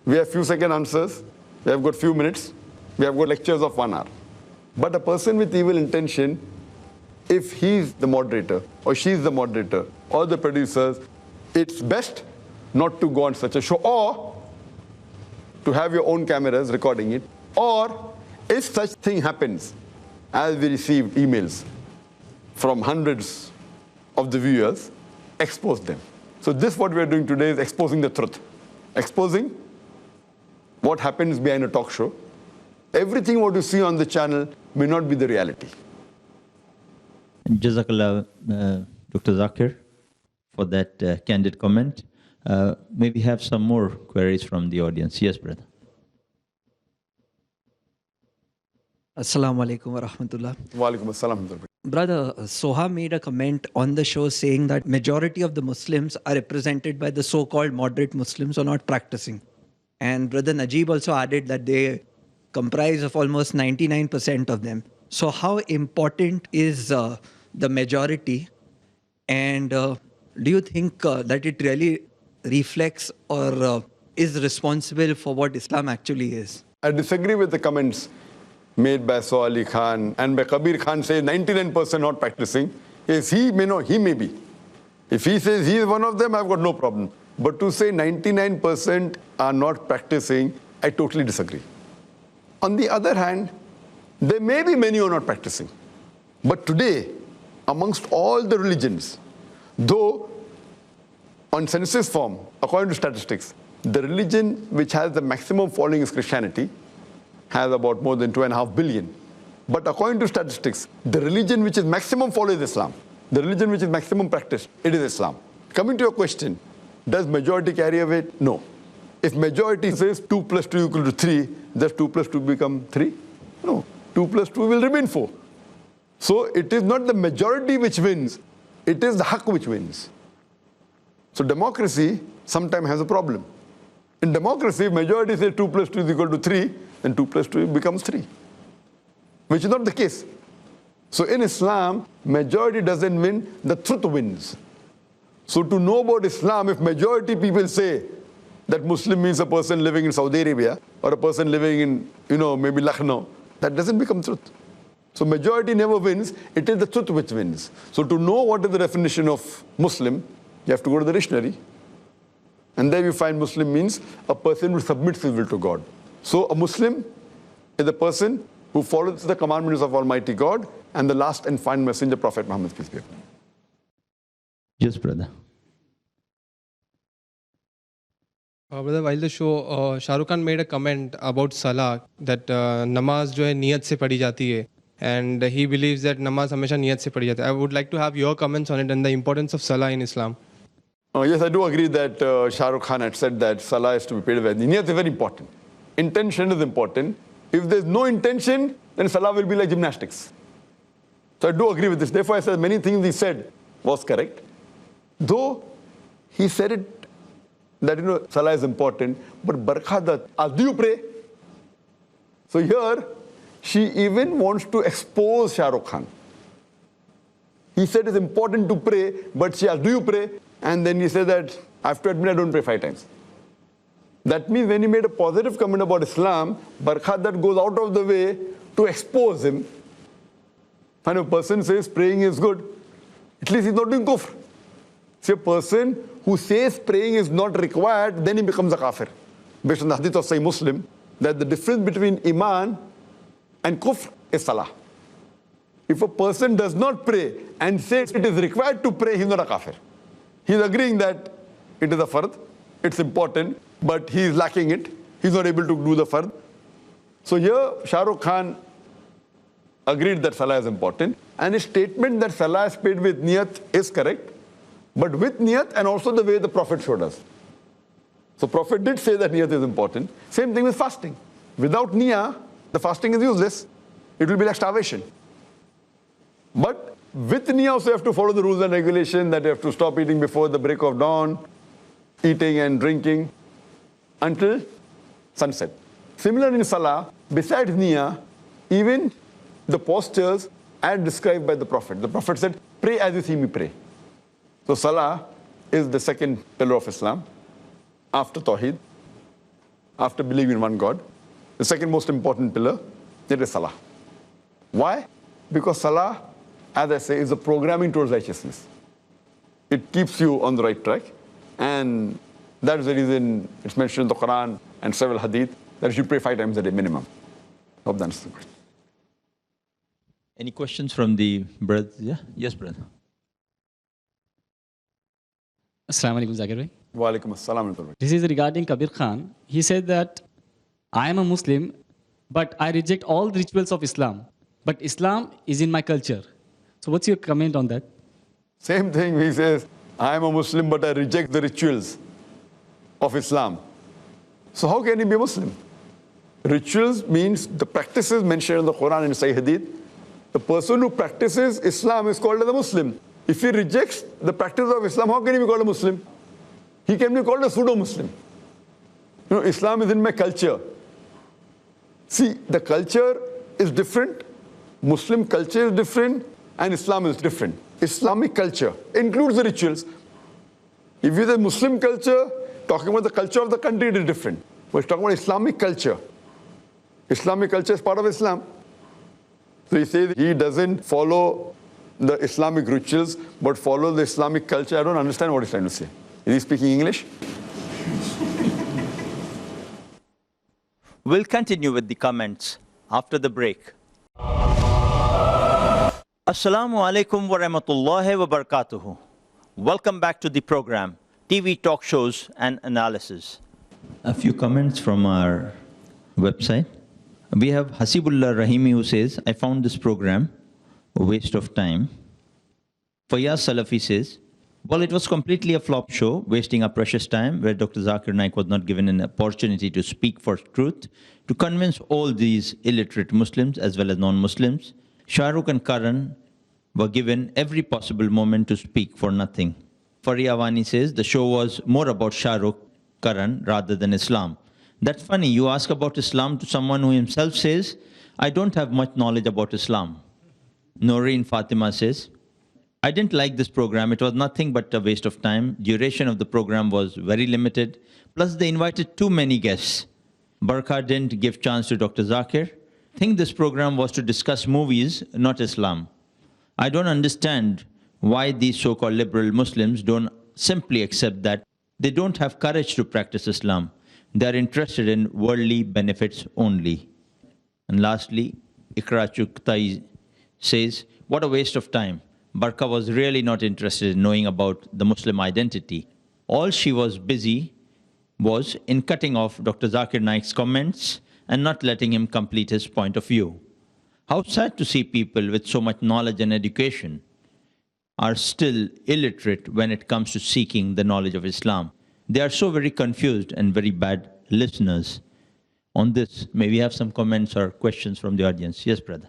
We have few second answers, we have got few minutes, we have got lectures of 1 hour. But a person with evil intention, if he's the moderator, or she's the moderator, or the producers, it's best not to go on such a show, or to have your own cameras recording it, or if such thing happens, as we received emails from hundreds of the viewers, expose them. So this what we are doing today is exposing the truth. Exposing what happens behind a talk show. Everything what you see on the channel may not be the reality. Jazakallah, Dr. Zakir, for that candid comment. May we have some more queries from the audience? Yes, brother. Assalamu alaikum wa rahmatullah. Wa alaikum assalam. Brother, Soha made a comment on the show saying that majority of the Muslims are represented by the so-called moderate Muslims who are not practicing. And Brother Najib also added that they comprise of almost 99% of them. So how important is the majority? And do you think that it really reflects or is responsible for what Islam actually is? I disagree with the comments made by Soh Ali Khan and by Kabir Khan say 99% not practicing. Yes, he may be. If he says he is one of them, I've got no problem. But to say 99% are not practicing, I totally disagree. On the other hand, there may be many who are not practicing. But today, amongst all the religions, though on census form, according to statistics, the religion which has the maximum following is Christianity, has about more than 2.5 billion. But according to statistics, the religion which is maximum followed is Islam. The religion which is maximum practiced, it is Islam. Coming to your question, does majority carry a weight? No. If majority says 2 plus 2 equal to 3, does 2 plus 2 become 3? No. 2 plus 2 will remain 4. So it is not the majority which wins, it is the haqq which wins. So democracy sometimes has a problem. In democracy, if majority says 2 plus 2 is equal to 3, then 2 plus 2 becomes 3, which is not the case. So in Islam, majority doesn't win, the truth wins. So to know about Islam, if majority people say that Muslim means a person living in Saudi Arabia or a person living in, maybe Lucknow, that doesn't become truth. So majority never wins, it is the truth which wins. So to know what is the definition of Muslim, you have to go to the dictionary. And there you find Muslim means a person who submits his will to God. So a Muslim is a person who follows the commandments of Almighty God and the last and final messenger, Prophet Muhammad, peace be upon him. Yes, brother. Brother, while the show, Shah Rukh Khan made a comment about Salah, that namaz jo hai niyat se padhi jati hai, and he believes that namaz hamesha niyat se padhi jati hai. I would like to have your comments on it and the importance of Salah in Islam. Yes, I do agree that Shah Rukh Khan had said that Salah is to be paid with. Niyat is very important. Intention is important. If there's no intention, then Salah will be like gymnastics. So I do agree with this. Therefore, I said many things he said was correct. Though he said it that Salah is important, but Barakah, do you pray? So here, she even wants to expose Shah Rukh Khan. He said it's important to pray, but she asked, do you pray? And then he said that, I have to admit I don't pray 5 times. That means when he made a positive comment about Islam, Barakah goes out of the way to expose him. When a person says praying is good, at least he's not doing kufr. See, a person who says praying is not required, then he becomes a kafir. Based on the hadith of Sahih Muslim, that the difference between iman and kufr is salah. If a person does not pray and says it is required to pray, he's not a kafir. He's agreeing that it is a fard, it's important, but he is lacking it. He's not able to do the fard. So here, Shah Rukh Khan agreed that Salah is important. And his statement that Salah is paid with niyat is correct, but with niyat and also the way the Prophet showed us. So Prophet did say that niyat is important. Same thing with fasting. Without niyah, the fasting is useless. It will be like starvation. But with niyah also you have to follow the rules and regulations that you have to stop eating before the break of dawn, eating and drinking until sunset. Similarly in Salah, besides niyah, even the postures as described by the Prophet. The Prophet said, pray as you see me pray. So Salah is the second pillar of Islam after Tawheed, after believing in one God. The second most important pillar, it is Salah. Why? Because Salah, as I say, is a programming towards righteousness. It keeps you on the right track, and that is the reason it's mentioned in the Quran and several hadith that you should pray 5 times a day minimum. Hope that answers the question. Any questions from the brother? Yeah? Yes, brother. Assalamu alaikum, Zakir Naik. Wa alaikum assalam. This is regarding Kabir Khan. He said that I am a Muslim, but I reject all the rituals of Islam. But Islam is in my culture. So what's your comment on that? Same thing, he says, I am a Muslim, but I reject the rituals of Islam. So how can he be a Muslim? Rituals means the practices mentioned in the Quran and Sahih Hadith. The person who practices Islam is called as a Muslim. If he rejects the practice of Islam, how can he be called a Muslim? He can be called a pseudo-Muslim. Islam is in my culture. See, the culture is different, Muslim culture is different, and Islam is different. Islamic culture includes the rituals. If you say Muslim culture, talking about the culture of the country, it is different. We're talking about Islamic culture. Islamic culture is part of Islam. So he says he doesn't follow the Islamic rituals, but follow the Islamic culture. I don't understand what he's trying to say. Is he speaking English? We'll continue with the comments after the break. Assalamu alaikum wa rahmatullahi wa barakatuhu. Welcome back to the program, TV talk shows and analysis. A few comments from our website. We have Hasibullah Rahimi who says, I found this program a waste of time. Fayaz Salafi says, well, it was completely a flop show, wasting our precious time, where Dr. Zakir Naik was not given an opportunity to speak for truth, to convince all these illiterate Muslims as well as non-Muslims. Shah Rukh and Karan were given every possible moment to speak for nothing. Faria Wani says, the show was more about Shah Rukh, Karan, rather than Islam. That's funny, you ask about Islam to someone who himself says, I don't have much knowledge about Islam. Noreen Fatima says, I didn't like this program. It was nothing but a waste of time. Duration of the program was very limited. Plus, they invited too many guests. Barkha didn't give chance to Dr. Zakir. I think this program was to discuss movies, not Islam. I don't understand why these so-called liberal Muslims don't simply accept that they don't have courage to practice Islam. They are interested in worldly benefits only. And lastly, Ikra Chuktai says, what a waste of time. Barkha was really not interested in knowing about the Muslim identity. All she was busy was in cutting off Dr. Zakir Naik's comments and not letting him complete his point of view. How sad to see people with so much knowledge and education are still illiterate when it comes to seeking the knowledge of Islam. They are so very confused and very bad listeners. On this, may we have some comments or questions from the audience? Yes, brother.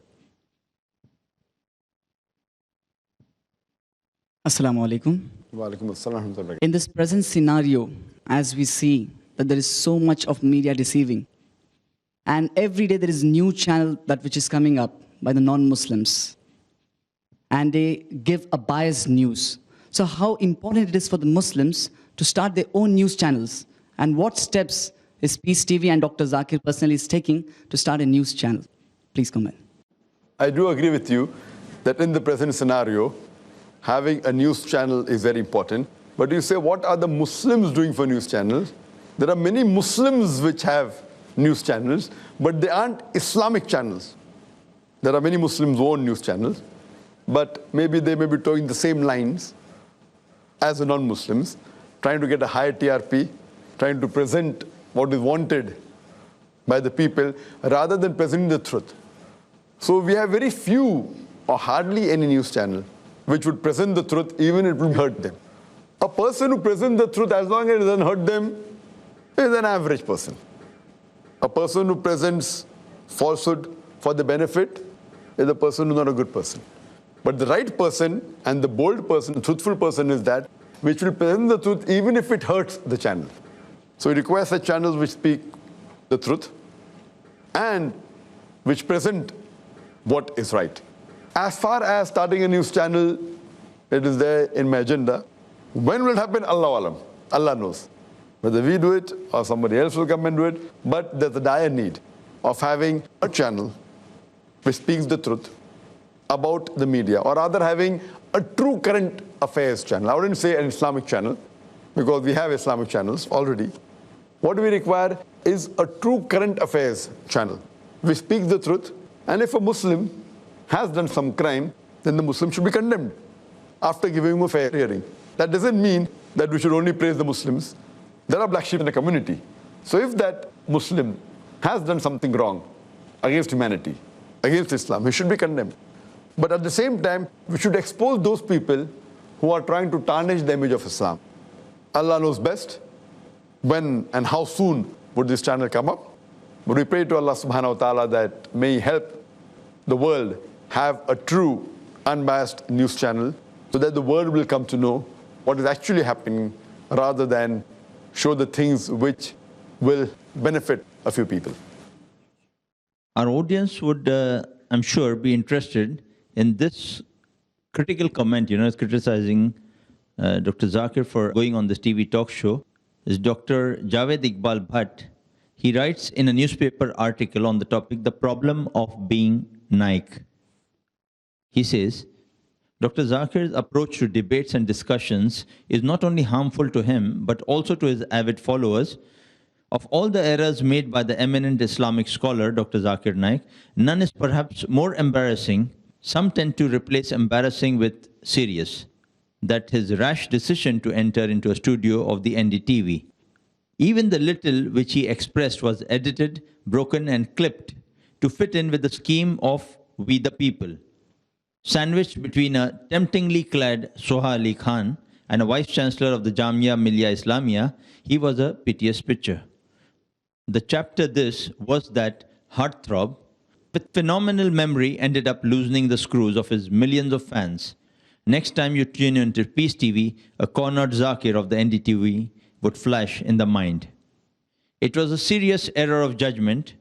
Assalamu alaikum. In this present scenario, as we see that there is so much of media deceiving, and every day there is new channel that which is coming up by the non-Muslims, and they give a biased news. So how important it is for the Muslims to start their own news channels, and what steps is Peace TV and Dr. Zakir personally is taking to start a news channel? Please comment. I do agree with you that in the present scenario, having a news channel is very important. But you say, what are the Muslims doing for news channels? There are many Muslims which have news channels, but they aren't Islamic channels. There are many Muslims who own news channels, but maybe they may be towing the same lines as the non-Muslims, trying to get a higher TRP, trying to present what is wanted by the people, rather than presenting the truth. So we have very few or hardly any news channel which would present the truth, even if it would hurt them. A person who presents the truth, as long as it doesn't hurt them, is an average person. A person who presents falsehood for the benefit is a person who's not a good person. But the right person and the bold person, the truthful person is that which will present the truth even if it hurts the channel. So it requires such channels which speak the truth and which present what is right. As far as starting a news channel, it is there in my agenda. When will it happen? Allahu Alam. Allah knows. Whether we do it or somebody else will come and do it. But there's a dire need of having a channel which speaks the truth about the media, or rather having a true current affairs channel. I wouldn't say an Islamic channel, because we have Islamic channels already. What we require is a true current affairs channel which speaks the truth. And if a Muslim has done some crime, then the Muslim should be condemned after giving him a fair hearing. That doesn't mean that we should only praise the Muslims. There are black sheep in the community. So if that Muslim has done something wrong against humanity, against Islam, he should be condemned. But at the same time, we should expose those people who are trying to tarnish the image of Islam. Allah knows best when and how soon would this channel come up. But we pray to Allah subhanahu wa ta'ala that may He help the world have a true, unbiased news channel so that the world will come to know what is actually happening rather than show the things which will benefit a few people. Our audience would, I'm sure, be interested in this critical comment, criticizing Dr. Zakir for going on this TV talk show. Is Dr. Javed Iqbal Bhatt. He writes in a newspaper article on the topic, The Problem of Being Naik. He says, Dr. Zakir's approach to debates and discussions is not only harmful to him, but also to his avid followers. Of all the errors made by the eminent Islamic scholar, Dr. Zakir Naik, none is perhaps more embarrassing. Some tend to replace embarrassing with serious. That his rash decision to enter into a studio of the NDTV. Even the little which he expressed was edited, broken and clipped to fit in with the scheme of We the People. Sandwiched between a temptingly clad Soha Ali Khan and a vice-chancellor of the Jamia Millia Islamia, he was a piteous picture. The chapter this was that heartthrob, with phenomenal memory, ended up loosening the screws of his millions of fans. Next time you tune into Peace TV, a cornered Zakir of the NDTV would flash in the mind. It was a serious error of judgment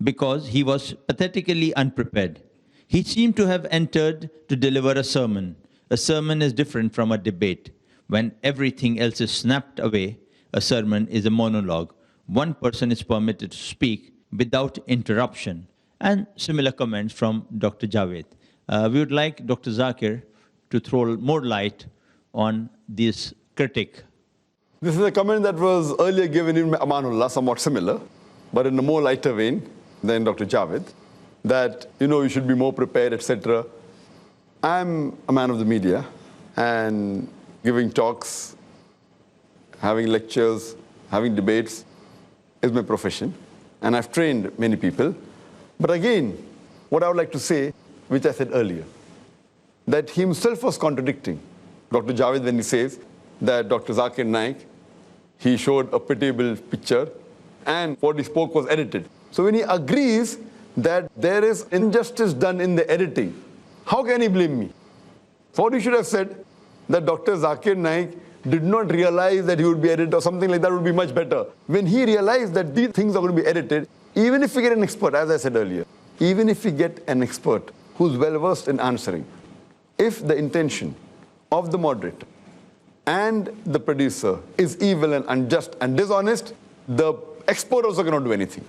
because he was pathetically unprepared. He seemed to have entered to deliver a sermon. A sermon is different from a debate. When everything else is snapped away, a sermon is a monologue. One person is permitted to speak without interruption. And similar comments from Dr. Javed. We would like Dr. Zakir to throw more light on this critic. This is a comment that was earlier given in Amanullah, somewhat similar, but in a more lighter vein than Dr. Javed, that, you should be more prepared, etc. I'm a man of the media, and giving talks, having lectures, having debates is my profession, and I've trained many people. But again, what I would like to say, which I said earlier, that he himself was contradicting Dr. Javed when he says that Dr. Zakir Naik, he showed a pitiable picture and what he spoke was edited. So when he agrees that there is injustice done in the editing, how can he blame me? So what he should have said that Dr. Zakir Naik did not realize that he would be edited or something like that would be much better. When he realized that these things are going to be edited, even if we get an expert, as I said earlier, even if we get an expert who's well versed in answering, if the intention of the moderator and the producer is evil and unjust and dishonest, the expert also cannot do anything.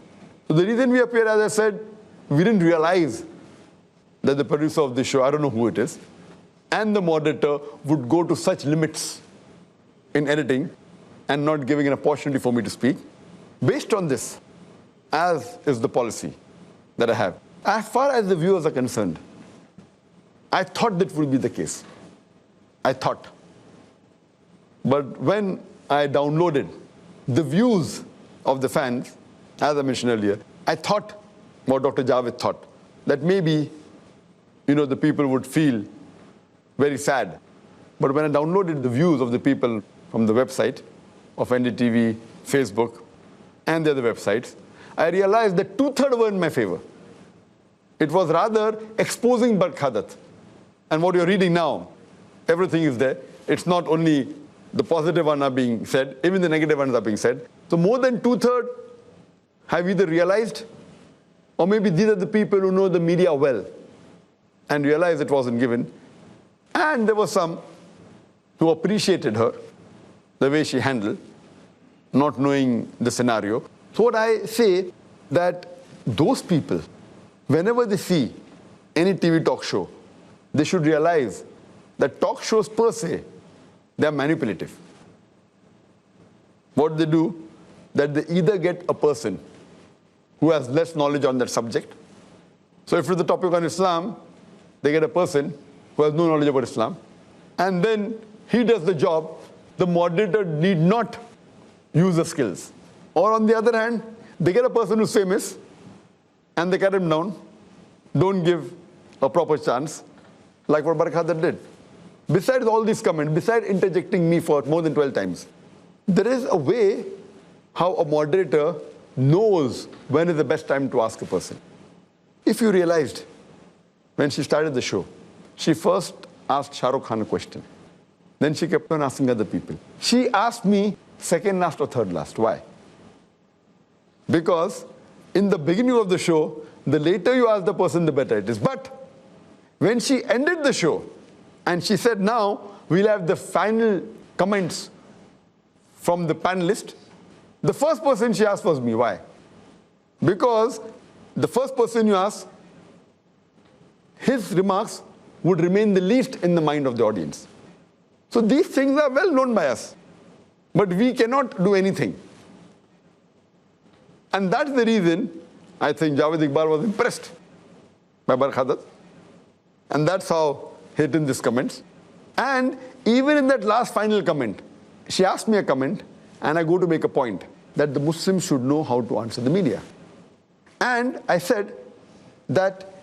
So the reason we appear, as I said, we didn't realize that the producer of this show, I don't know who it is, and the moderator would go to such limits in editing and not giving an opportunity for me to speak. Based on this, as is the policy that I have, as far as the viewers are concerned, I thought that would be the case. I thought. But when I downloaded the views of the fans, as I mentioned earlier, I thought what Dr. Javed thought, that maybe, the people would feel very sad. But when I downloaded the views of the people from the website of NDTV, Facebook, and the other websites, I realized that 2/3 were in my favor. It was rather exposing Barkhadat. And what you're reading now, everything is there. It's not only the positive ones are being said, even the negative ones are being said. So more than 2/3 have either realized, or maybe these are the people who know the media well and realize it wasn't given. And there were some who appreciated her, the way she handled, not knowing the scenario. So what I say, that those people, whenever they see any TV talk show, they should realize that talk shows per se, they are manipulative. What they do, that they either get a person who has less knowledge on that subject. So if it's the topic on Islam, they get a person who has no knowledge about Islam. And then he does the job. The moderator need not use the skills. Or on the other hand, they get a person who's famous and they cut him down, don't give a proper chance, like what Barkhadat did. Besides all these comments, besides interjecting me for more than 12 times, there is a way how a moderator knows when is the best time to ask a person. If you realized, when she started the show, she first asked Shah Rukh Khan a question. Then she kept on asking other people. She asked me second last or third last. Why? Because in the beginning of the show, the later you ask the person, the better it is. But when she ended the show and she said, now we'll have the final comments from the panelist, the first person she asked was me. Why? Because the first person you ask, his remarks would remain the least in the mind of the audience. So these things are well known by us, but we cannot do anything. And that's the reason I think Javed Iqbal was impressed by Barkhadat. And that's how he hit in these comments. And even in that last final comment, she asked me a comment, and I go to make a point that the Muslims should know how to answer the media. And I said that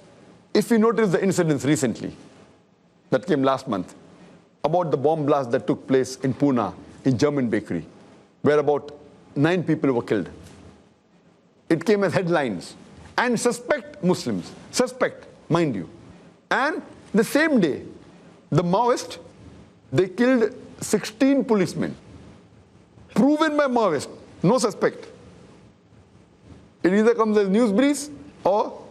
if we notice the incidents recently that came last month about the bomb blast that took place in Pune, in German bakery, where about 9 people were killed. It came as headlines. And suspect Muslims, suspect, mind you. And the same day, the Maoists, they killed 16 policemen. Proven by Maoists, no suspect. It either comes as news breeze or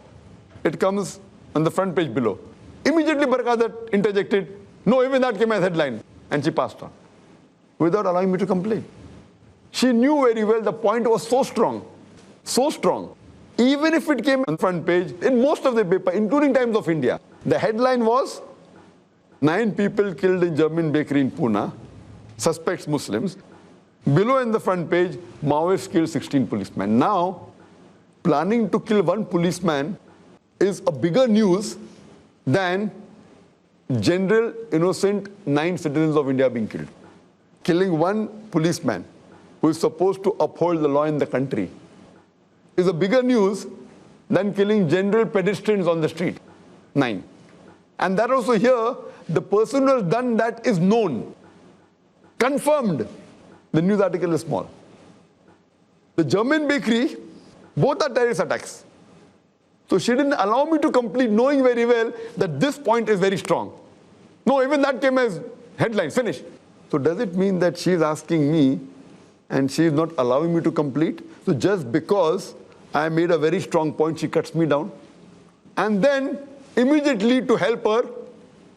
it comes on the front page below. Immediately Barkhadat interjected, no, even that came as headline. And she passed on, without allowing me to complain. She knew very well the point was so strong, so strong. Even if it came on the front page, in most of the paper, including Times of India, the headline was, 9 people killed in German bakery in Pune, suspects Muslims. Below in the front page, Maoists killed 16 policemen. Now, planning to kill 1 policeman is a bigger news than general innocent 9 citizens of India being killed. Killing 1 policeman who is supposed to uphold the law in the country is a bigger news than killing general pedestrians on the street. 9. And that also here, the person who has done that is known, confirmed. The news article is small. The German bakery, both are terrorist attacks. So she didn't allow me to complete, knowing very well that this point is very strong. No, even that came as headlines, finish. So does it mean that she is asking me and she is not allowing me to complete? So just because I made a very strong point, she cuts me down. And then immediately to help her,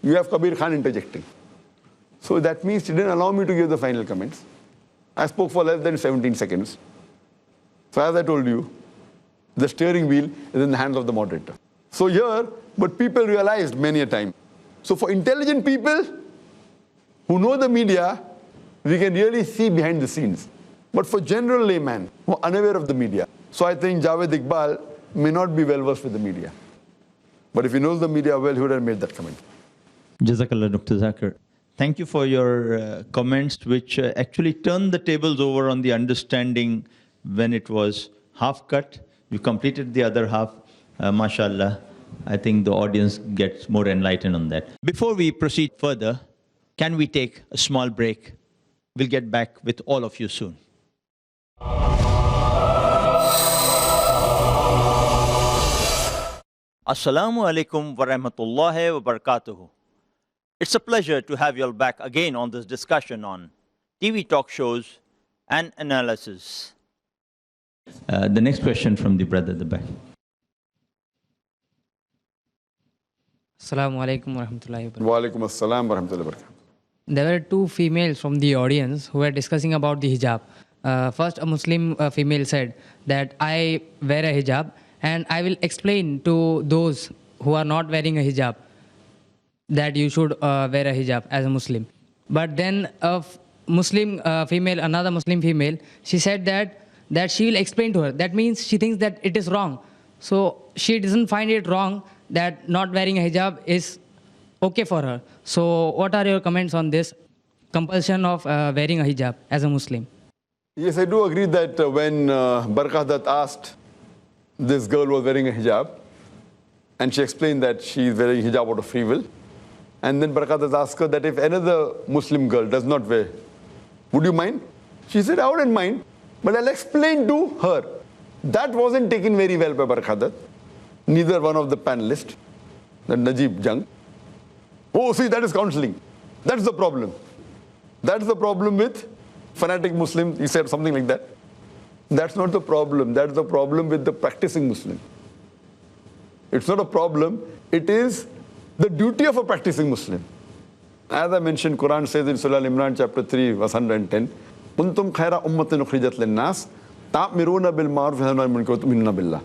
you have Kabir Khan interjecting. So that means she didn't allow me to give the final comments. I spoke for less than 17 seconds. So as I told you, the steering wheel is in the hands of the moderator. So here, but people realized many a time. So for intelligent people who know the media, we can really see behind the scenes. But for general layman who are unaware of the media, so I think Javed Iqbal may not be well versed with the media. But if he knows the media well, he would have made that comment. Jazakallah, Dr. Zakir. Thank you for your comments, which actually turned the tables over on the understanding when it was half cut. You completed the other half. MashaAllah. I think the audience gets more enlightened on that. Before we proceed further, can we take a small break? We'll get back with all of you soon. Assalamu alaikum wa rahmatullahi wa barakatuhu. It's a pleasure to have you all back again on this discussion on TV talk shows and analysis. The next question from the brother at the back. Assalamu alaikum wa rahmatullahi wa barakatuh. Wa alaikum assalam wa rahmatullahi wa barakatuh. There were 2 females from the audience who were discussing about the hijab. First, a Muslim female said that I wear a hijab and I will explain to those who are not wearing a hijab that you should wear a hijab as a Muslim. But then a Muslim female, another Muslim female, she said that she will explain to her. That means she thinks that it is wrong. So she doesn't find it wrong that not wearing a hijab is okay for her. So what are your comments on this compulsion of wearing a hijab as a Muslim? Yes, I do agree that when Barkhadat asked, this girl was wearing a hijab, and she explained that she is wearing hijab out of free will. And then Barkhadat asked her that if another Muslim girl does not wear, would you mind? She said, I wouldn't mind, but I'll explain to her That wasn't taken very well by Barkhadat. Neither one of the panelists, the Najib Jung. Oh, see, that is counseling. That's the problem. That's the problem with fanatic Muslims. He said something like that. That's not the problem. That's the problem with the practicing Muslim. It's not a problem. It is the duty of a practicing Muslim. As I mentioned, Quran says in Surah Al-Imran chapter 3 verse 110, Kuntum khaira ummatin ukhrijat linnas ta'miruna bil ma'ruf wa tanhauna 'anil munkar wa tu'minuna billah.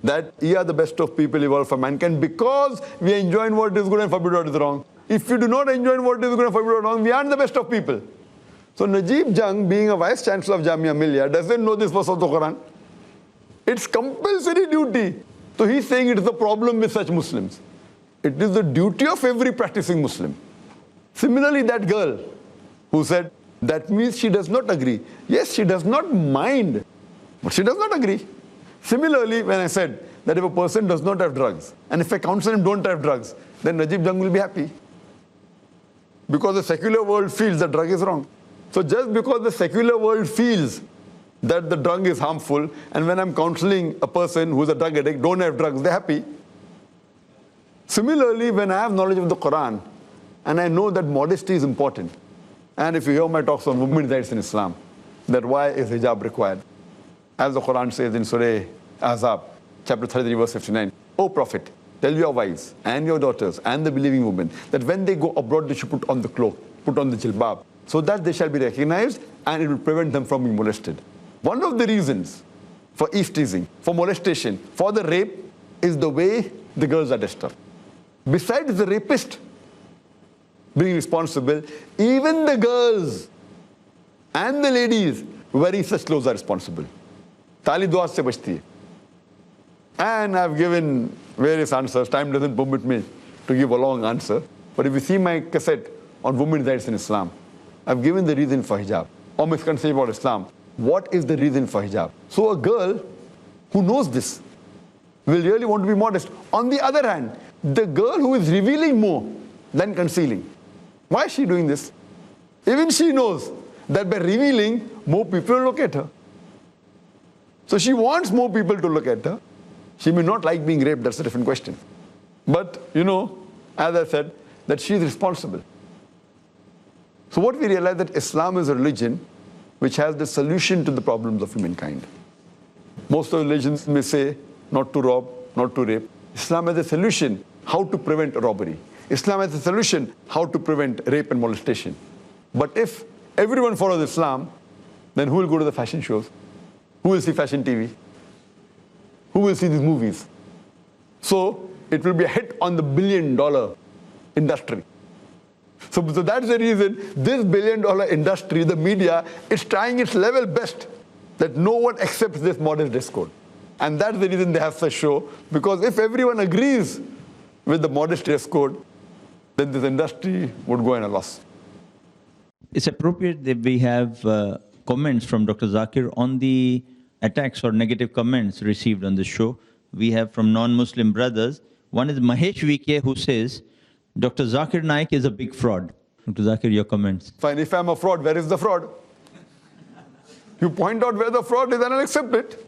That ye are the best of people evolved for mankind because we enjoy what is good and forbid what is wrong. If we do not enjoy what is good and forbid what is wrong, we aren't the best of people. So Najib Jung, being a vice chancellor of Jamia Millia, doesn't know this verse of the Quran. It's compulsory duty. So he's saying it is a problem with such Muslims. It is the duty of every practicing Muslim. Similarly, that girl who said, that means she does not agree. Yes, she does not mind, but she does not agree. Similarly, when I said that if a person does not have drugs, and if I counsel him don't have drugs, then Najib Jung will be happy. Because the secular world feels that drug is wrong. So just because the secular world feels that the drug is harmful, and when I'm counseling a person who's a drug addict, don't have drugs, they're happy. Similarly, when I have knowledge of the Quran, and I know that modesty is important, and if you hear my talks on women's rights in Islam, that why is hijab required? As the Quran says in Surah Ahzab, chapter 33, verse 59, O Prophet, tell your wives and your daughters and the believing women that when they go abroad, they should put on the cloak, put on the jilbab, so that they shall be recognized and it will prevent them from being molested. One of the reasons for eavesdropping, for molestation, for the rape is the way the girls are dressed up. Besides the rapist being responsible, even the girls and the ladies wearing such clothes are responsible. Tali duat se bachti hai. And I've given various answers. Time doesn't permit me to give a long answer. But if you see my cassette on women's rights in Islam, I've given the reason for hijab, or misconception about Islam. What is the reason for hijab? So a girl who knows this will really want to be modest. On the other hand, the girl who is revealing more than concealing, why is she doing this? Even she knows that by revealing, more people will look at her. So she wants more people to look at her. She may not like being raped, that's a different question. But, you know, as I said, that she is responsible. So what we realize that Islam is a religion which has the solution to the problems of humankind. Most of the religions may say not to rob, not to rape. Islam has a solution how to prevent robbery. Islam has a solution how to prevent rape and molestation. But if everyone follows Islam, then who will go to the fashion shows? Who will see fashion TV? Who will see these movies? So it will be a hit on the billion-dollar industry. So that's the reason this billion-dollar industry, the media, is trying its level best that no one accepts this modest dress code. And that's the reason they have such show, because if everyone agrees with the modest dress code, then this industry would go in a loss. It's appropriate that we have comments from Dr. Zakir on the attacks or negative comments received on the show. We have from non-Muslim brothers. One is Mahesh VK, who says, Dr. Zakir Naik is a big fraud. Dr. Zakir, your comments. Fine, if I'm a fraud, where is the fraud? You point out where the fraud is and I'll accept it.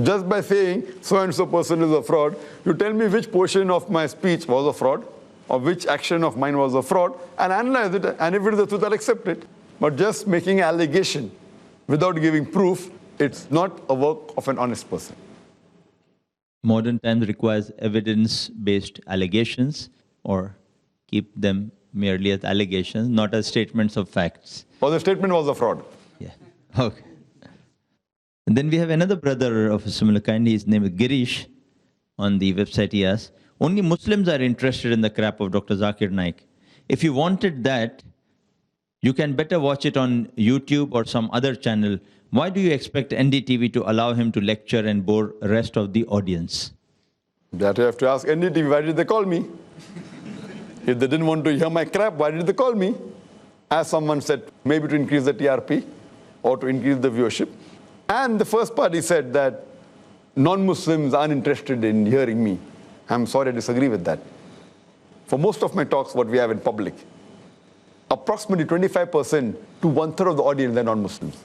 Just by saying so-and-so person is a fraud, you tell me which portion of my speech was a fraud, or which action of mine was a fraud, and analyze it, and if it is the truth, I'll accept it. But just making an allegation without giving proof, it's not a work of an honest person. Modern times requires evidence-based allegations, or keep them merely as allegations, not as statements of facts. Or the statement was a fraud. Yeah, okay. And then we have another brother of a similar kind. His name is Girish. On the website he asks, only Muslims are interested in the crap of Dr. Zakir Naik. If you wanted that, you can better watch it on YouTube or some other channel. Why do you expect NDTV to allow him to lecture and bore the rest of the audience? That you have to ask NDTV, why did they call me? If they didn't want to hear my crap, why did they call me? As someone said, maybe to increase the TRP or to increase the viewership. And the first party said that non-Muslims aren't interested in hearing me. I'm sorry, I disagree with that. For most of my talks, what we have in public, approximately 25% to one-third of the audience are non-Muslims.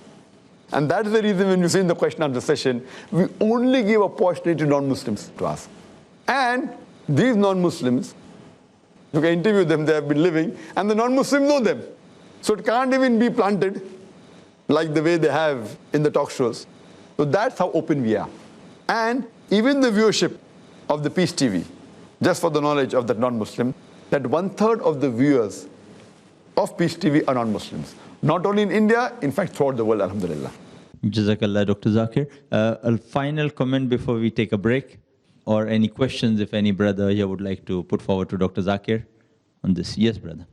And that's the reason when you say in the question answer session, we only give opportunity to non-Muslims to ask. And these non-Muslims, you can interview them, they have been living, and the non-Muslims know them. So it can't even be planted like the way they have in the talk shows. So that's how open we are. And even the viewership of the Peace TV, just for the knowledge of the non-Muslim, that 1/3 of the viewers of Peace TV are non-Muslims. Not only in India, in fact, throughout the world, alhamdulillah. Jazakallah, Dr. Zakir. A final comment before we take a break, or any questions if any brother here would like to put forward to Dr. Zakir on this. Yes, brother.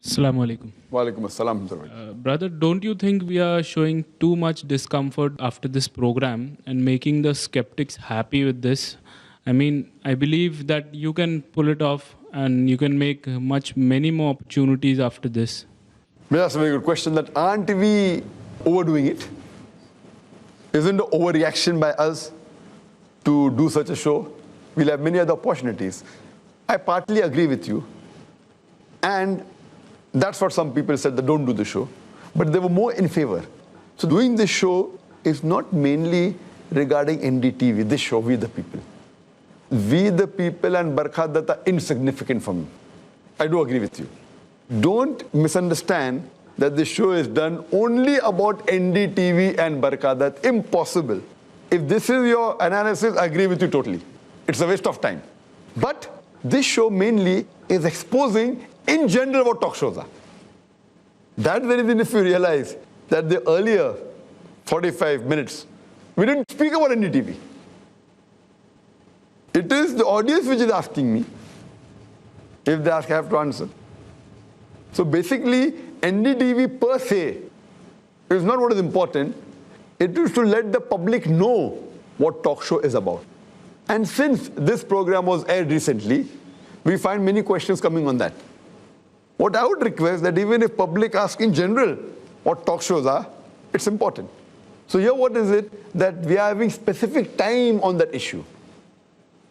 Assalamu alaikum. Wa alaikum assalam. Brother, don't you think we are showing too much discomfort after this program and making the skeptics happy with this? I mean, I believe that you can pull it off and you can make many more opportunities after this. That's a very good question. That aren't we overdoing it? Isn't the overreaction by us to do such a show? We'll have many other opportunities. I partly agree with you. And that's what some people said, that don't do the show. But they were more in favor. So doing this show is not mainly regarding NDTV, this show, We the People. We the People and Barkhadat are insignificant for me. I do agree with you. Don't misunderstand that this show is done only about NDTV and Barkhadat. Impossible. If this is your analysis, I agree with you totally. It's a waste of time. But this show mainly is exposing in general what talk shows are. That's the reason if you realize that the earlier 45 minutes, we didn't speak about NDTV. It is the audience which is asking me. If they ask, I have to answer. So basically, NDTV per se is not what is important. It is to let the public know what talk show is about. And since this program was aired recently, we find many questions coming on that. What I would request that even if public ask in general what talk shows are, it's important. So here what is it? That we are having specific time on that issue.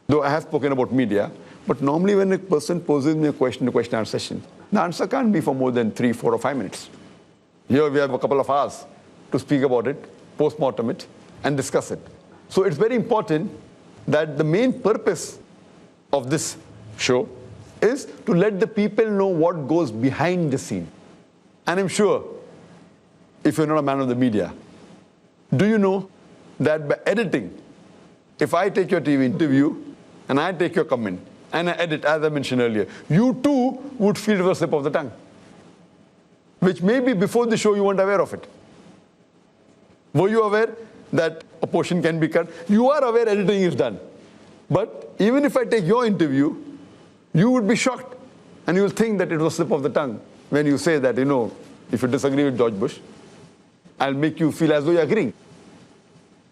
Though I have spoken about media, but normally when a person poses me a question in a question and answer session, the answer can't be for more than 3, 4 or 5 minutes. Here we have a couple of hours to speak about it, post-mortem it, and discuss it. So it's very important that the main purpose of this show is to let the people know what goes behind the scene. And I'm sure, if you're not a man of the media, do you know that by editing, if I take your TV interview and I take your comment and I edit, as I mentioned earlier, you too would feel it was a slip of the tongue, which maybe before the show you weren't aware of it. Were you aware that a portion can be cut? You are aware editing is done. But even if I take your interview, you would be shocked and you will think that it was a slip of the tongue when you say that, if you disagree with George Bush, I'll make you feel as though you're agreeing.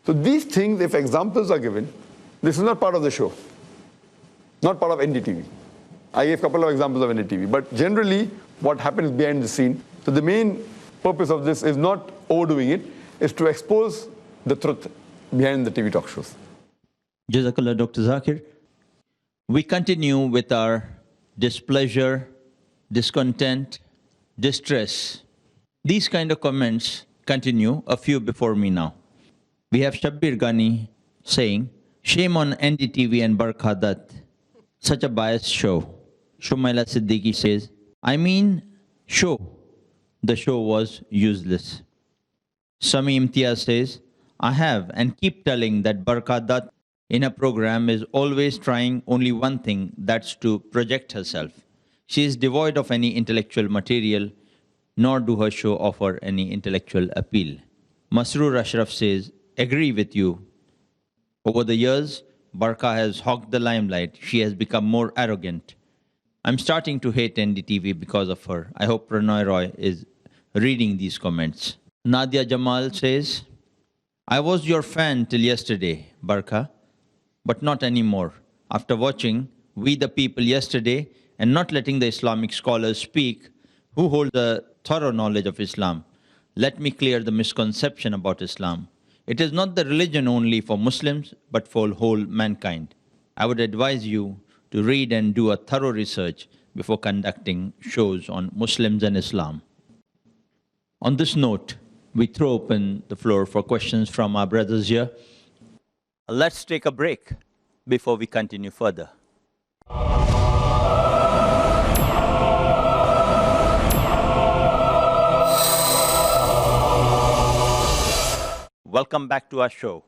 So these things, if examples are given, this is not part of the show, not part of NDTV. I gave a couple of examples of NDTV, but generally what happens behind the scene. So the main purpose of this is not overdoing it, is to expose the truth behind the TV talk shows. Jazakallah, Dr. Zakir. We continue with our displeasure, discontent, distress. These kind of comments continue, a few before me now. We have Shabbir Ghani saying, shame on NDTV and Barkhadat, such a biased show. Shumaila Siddiqui says, show. The show was useless. Sami Imtiaz says, I have and keep telling that Barkhadat in a program is always trying only one thing, that's to project herself. She is devoid of any intellectual material, nor do her show offer any intellectual appeal. Masroor Ashraf says, agree with you. Over the years, Barkha has hogged the limelight. She has become more arrogant. I'm starting to hate NDTV because of her. I hope Pranoy Roy is reading these comments. Nadia Jamal says, I was your fan till yesterday, Barkha, but not anymore. After watching We the People yesterday and not letting the Islamic scholars speak who hold a thorough knowledge of Islam, let me clear the misconception about Islam. It is not the religion only for Muslims, but for whole mankind. I would advise you to read and do a thorough research before conducting shows on Muslims and Islam. On this note, we throw open the floor for questions from our brothers here. Let's take a break before we continue further. Welcome back to our show,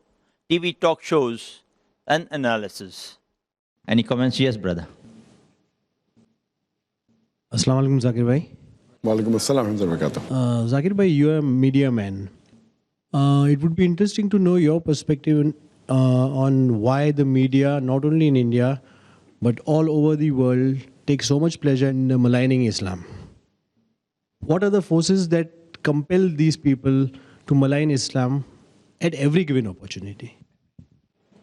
TV talk shows and analysis. Any comments? Yes, brother. Assalamu alaikum, Zakir bhai. Walaikum assalam wa rahmatullah. Zakir bhai, you are a media man. It would be interesting to know your perspective on why the media, not only in India, but all over the world, take so much pleasure in maligning Islam. What are the forces that compel these people to malign Islam at every given opportunity?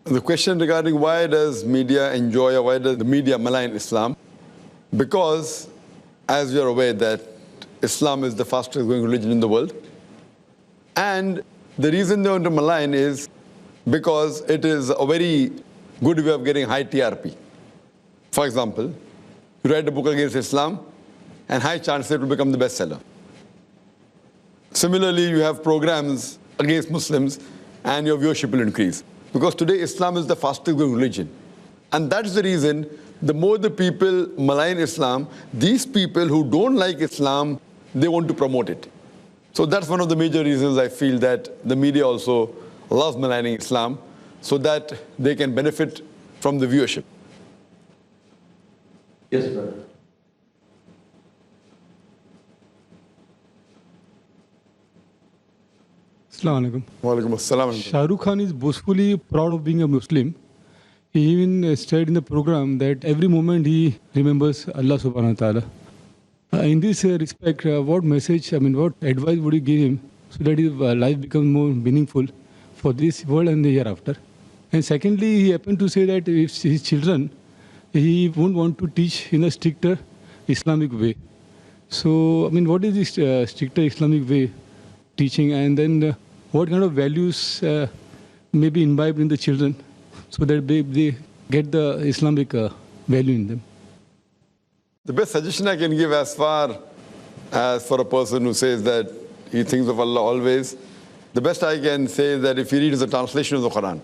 The question regarding why does media enjoy or why does the media malign Islam? Because, as you're aware, that Islam is the fastest growing religion in the world. And the reason they want to malign is because it is a very good way of getting high TRP. For example, you write a book against Islam and high chance it will become the bestseller. Similarly, you have programs against Muslims and your viewership will increase. Because today Islam is the fastest growing religion. And that's the reason the more the people malign Islam, these people who don't like Islam, they want to promote it. So that's one of the major reasons I feel that the media also loves maligning Islam so that they can benefit from the viewership. Yes, brother. Assalamu alaikum. Walaikum assalam. Shah Rukh Khan is boastfully proud of being a Muslim. He even said in the program that every moment he remembers Allah subhanahu wa ta'ala. In this respect, what message, what advice would you give him so that his life becomes more meaningful for this world and the hereafter? And secondly, he happened to say that if his children, he won't want to teach in a stricter Islamic way. So, what is this stricter Islamic way teaching, and then what kind of values may be imbibed in the children so that they get the Islamic value in them? The best suggestion I can give as far as for a person who says that he thinks of Allah always, the best I can say is that if he reads the translation of the Quran.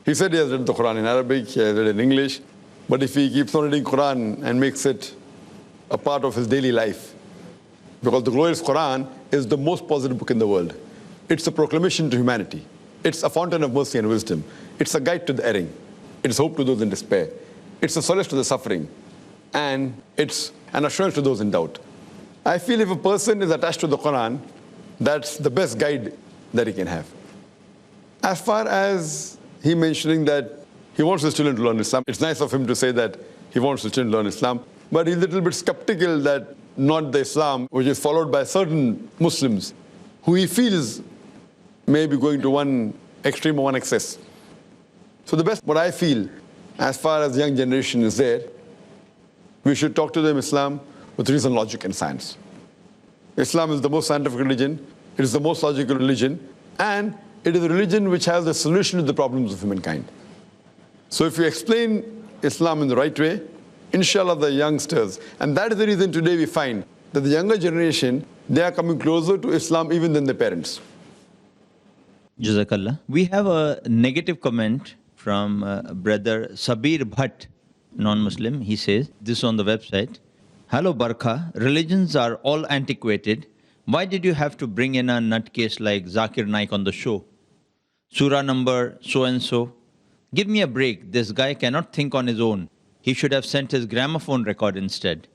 He said he has read the Quran in Arabic, he has read it in English, but if he keeps on reading Quran and makes it a part of his daily life, because the glorious Quran is the most positive book in the world. It's a proclamation to humanity. It's a fountain of mercy and wisdom. It's a guide to the erring. It's hope to those in despair. It's a solace to the suffering. And it's an assurance to those in doubt. I feel if a person is attached to the Quran, that's the best guide that he can have. As far as he mentioning that he wants his children to learn Islam, it's nice of him to say that he wants his children to learn Islam, but he's a little bit skeptical that not the Islam which is followed by certain Muslims who he feels may be going to one extreme or one excess. So the best, what I feel, as far as the young generation is there, we should talk to them Islam with reason, logic, and science. Islam is the most scientific religion, it is the most logical religion, and it is a religion which has the solution to the problems of humankind. So if you explain Islam in the right way, inshallah the youngsters, and that is the reason today we find that the younger generation, they are coming closer to Islam even than their parents. Jazakallah. We have a negative comment from brother Sabir Bhatt, non-Muslim. He says, this on the website, "Hello Barkha, religions are all antiquated. Why did you have to bring in a nutcase like Zakir Naik on the show? Surah number so-and-so. Give me a break, this guy cannot think on his own. He should have sent his gramophone record instead.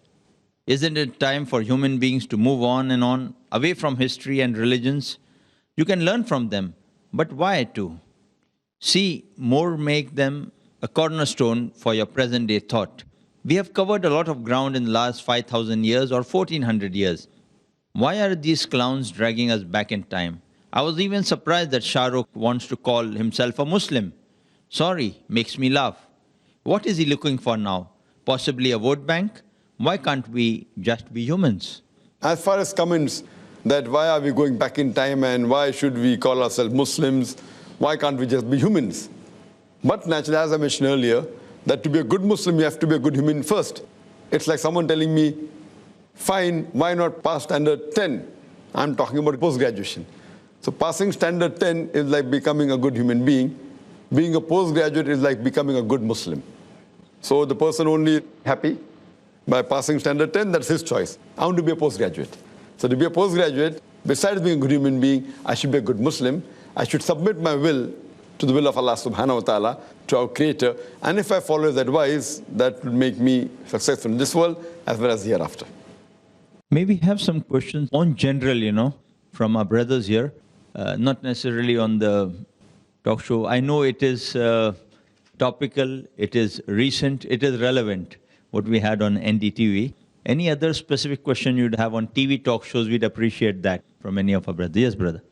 Isn't it time for human beings to move on and on, away from history and religions? You can learn from them, but why to? See, more make them a cornerstone for your present-day thought. We have covered a lot of ground in the last 5,000 years or 1,400 years. Why are these clowns dragging us back in time? I was even surprised that Shah Rukh wants to call himself a Muslim. Sorry, makes me laugh. What is he looking for now? Possibly a vote bank? Why can't we just be humans?" As far as comments that why are we going back in time and why should we call ourselves Muslims, why can't we just be humans? But naturally, as I mentioned earlier, that to be a good Muslim, you have to be a good human first. It's like someone telling me, fine, why not pass standard 10? I'm talking about post-graduation. So passing standard 10 is like becoming a good human being. Being a postgraduate is like becoming a good Muslim. So the person only happy by passing standard 10, that's his choice. I want to be a postgraduate. So to be a postgraduate, besides being a good human being, I should be a good Muslim. I should submit my will to the will of Allah subhanahu wa ta'ala, to our Creator. And if I follow His advice, that will make me successful in this world as well as hereafter. May we have some questions on general, from our brothers here, not necessarily on the talk show. I know it is topical, it is recent, it is relevant, what we had on NDTV. Any other specific question you'd have on TV talk shows, we'd appreciate that from any of our brothers. Yes, brother.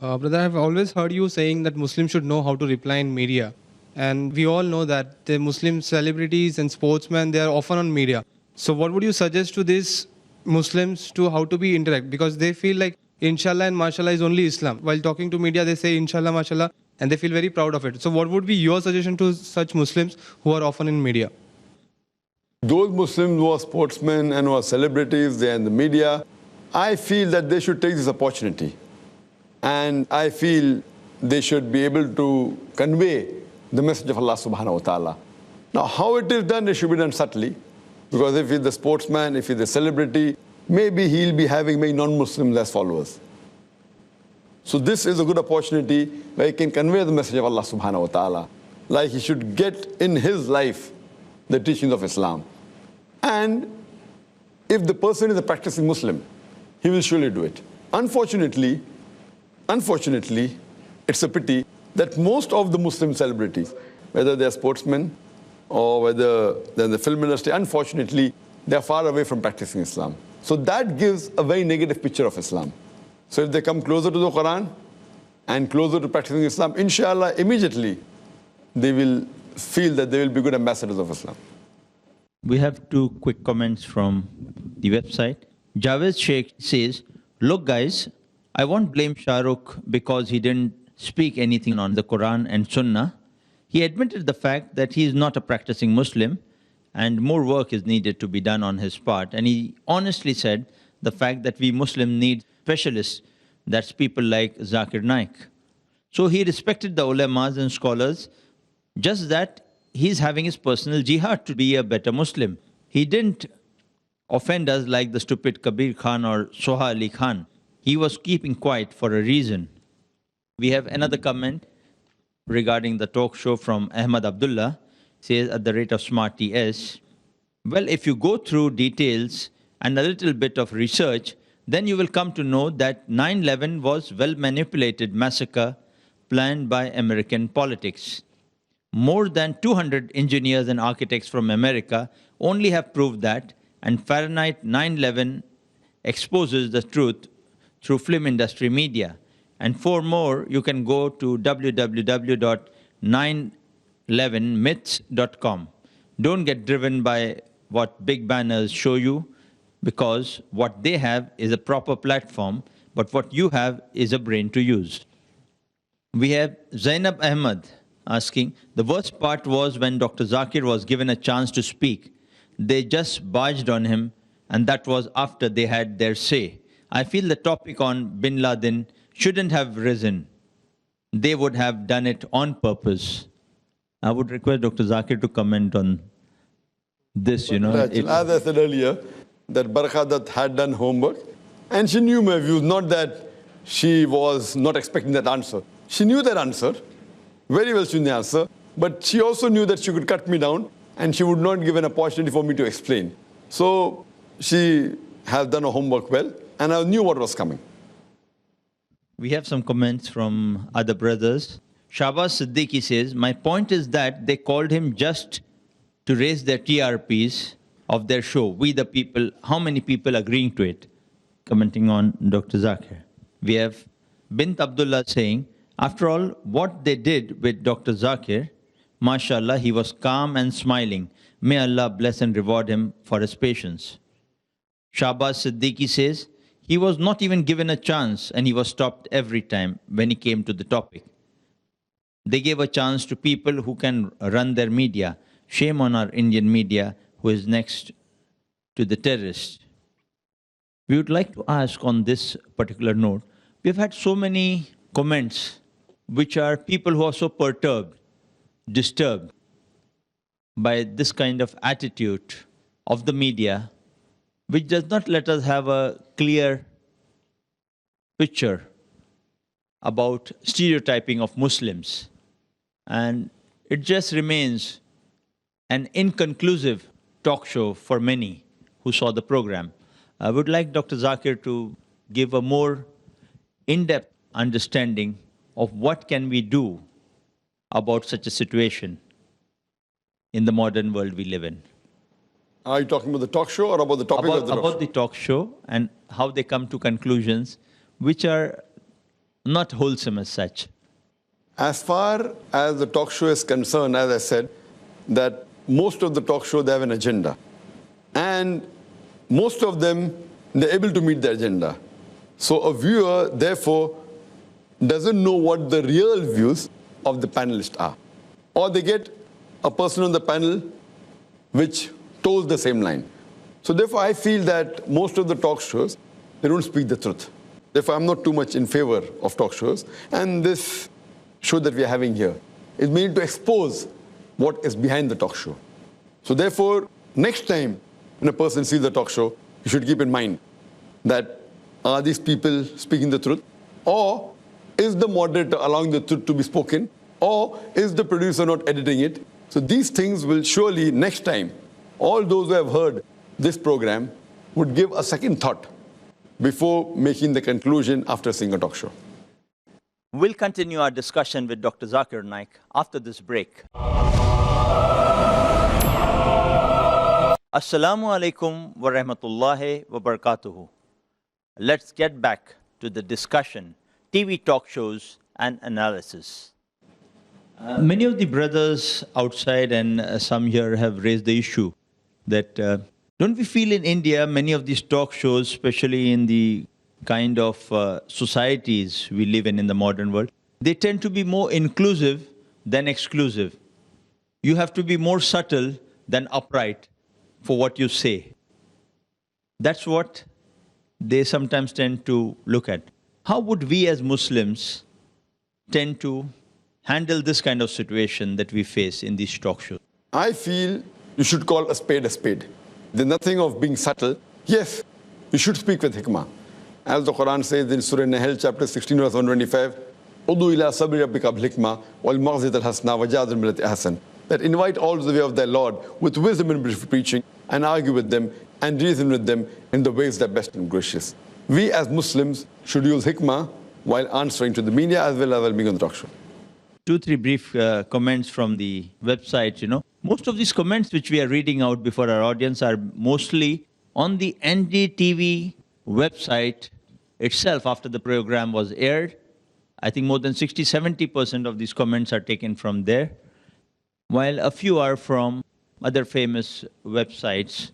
Brother, I've always heard you saying that Muslims should know how to reply in media. And we all know that the Muslim celebrities and sportsmen, they are often on media. So what would you suggest to these Muslims to how to be interact? Because they feel like Inshallah and Mashallah is only Islam. While talking to media, they say Inshallah, Mashallah, and they feel very proud of it. So what would be your suggestion to such Muslims who are often in media? Those Muslims who are sportsmen and who are celebrities, they are in the media, I feel that they should take this opportunity. And I feel they should be able to convey the message of Allah subhanahu wa ta'ala. Now, how it is done, it should be done subtly. Because if he's the sportsman, if he's the celebrity, maybe he'll be having many non-Muslims as followers. So this is a good opportunity where he can convey the message of Allah subhanahu wa ta'ala. Like he should get in his life the teachings of Islam. And if the person is a practicing Muslim, he will surely do it. Unfortunately, it's a pity that most of the Muslim celebrities, whether they're sportsmen or whether they're in the film industry, unfortunately, they're far away from practicing Islam. So that gives a very negative picture of Islam. So if they come closer to the Quran and closer to practicing Islam, inshallah, immediately they will feel that they will be good ambassadors of Islam. We have two quick comments from the website. Javed Sheikh says, look guys, I won't blame Shah Rukh because he didn't speak anything on the Quran and Sunnah. He admitted the fact that he is not a practicing Muslim and more work is needed to be done on his part. And he honestly said the fact that we Muslims need specialists, that's people like Zakir Naik. So he respected the ulamas and scholars, just that he's having his personal jihad to be a better Muslim. He didn't offend us like the stupid Kabir Khan or Soha Ali Khan. He was keeping quiet for a reason. We have another comment regarding the talk show from Ahmad Abdullah. Says at the rate of Smart TS, well, if you go through details and a little bit of research, then you will come to know that 9/11 was well-manipulated massacre planned by American politics. More than 200 engineers and architects from America only have proved that, and Fahrenheit 9/11 exposes the truth through film industry media. And for more, you can go to www.911myths.com. Don't get driven by what big banners show you, because what they have is a proper platform, but what you have is a brain to use. We have Zainab Ahmad asking, the worst part was when Dr. Zakir was given a chance to speak. They just barged on him, and that was after they had their say. I feel the topic on Bin Laden shouldn't have risen. They would have done it on purpose. I would request Dr. Zakir to comment on this, As I said earlier, that Barkhadat had done homework, and she knew my views, not that she was not expecting that answer. She knew that answer, very well she knew the answer, but she also knew that she could cut me down, and she would not give an opportunity for me to explain. So she has done her homework well, and I knew what was coming. We have some comments from other brothers. Shahbaz Siddiqui says, my point is that they called him just to raise their TRPs of their show. We the people, how many people agreeing to it? Commenting on Dr. Zakir. We have Bint Abdullah saying, after all, what they did with Dr. Zakir, mashallah, he was calm and smiling. May Allah bless and reward him for his patience. Shahbaz Siddiqui says, he was not even given a chance and he was stopped every time when he came to the topic. They gave a chance to people who can run their media. Shame on our Indian media who is next to the terrorists. We would like to ask on this particular note, we've had so many comments which are people who are so perturbed, disturbed by this kind of attitude of the media, which does not let us have a clear picture about stereotyping of Muslims. And it just remains an inconclusive talk show for many who saw the program. I would like Dr. Zakir to give a more in-depth understanding of what can we do about such a situation in the modern world we live in. Are you talking about the talk show or about the topic of the talk show? About the talk show and how they come to conclusions which are not wholesome as such. As far as the talk show is concerned, as I said, that most of the talk show, they have an agenda. And most of them, they're able to meet the agenda. So a viewer, therefore, doesn't know what the real views of the panelists are. Or they get a person on the panel which toes the same line. So therefore, I feel that most of the talk shows, they don't speak the truth. Therefore, I'm not too much in favor of talk shows. And this show that we are having here is made to expose what is behind the talk show. So therefore, next time when a person sees the talk show, you should keep in mind that are these people speaking the truth? Or is the moderator allowing the truth to be spoken? Or is the producer not editing it? So these things will surely, next time, all those who have heard this program would give a second thought before making the conclusion after seeing a talk show. We'll continue our discussion with Dr. Zakir Naik after this break. Assalamu alaikum wa rahmatullahi wa barakatuhu. Let's get back to the discussion, TV talk shows and analysis. Many of the brothers outside and some here have raised the issue that don't we feel in India, many of these talk shows, especially in the kind of societies we live in the modern world, they tend to be more inclusive than exclusive. You have to be more subtle than upright for what you say. That's what they sometimes tend to look at. How would we as Muslims tend to handle this kind of situation that we face in these talk shows? I feel you should call a spade a spade. There's nothing of being subtle. Yes, you should speak with hikmah. As the Quran says in Surah Nahl, chapter 16, verse 125, Udu ila sabri rabbika bil hikmah wal maghzit al hasna wa jadil millati ahsan. That invite all to the way of their Lord with wisdom and preaching and argue with them and reason with them in the ways that are best and gracious. We as Muslims should use hikmah while answering to the media as well as while being on the talk show. 2-3 brief comments from the website, Most of these comments which we are reading out before our audience are mostly on the NDTV website itself after the program was aired. I think more than 60-70% of these comments are taken from there, while a few are from other famous websites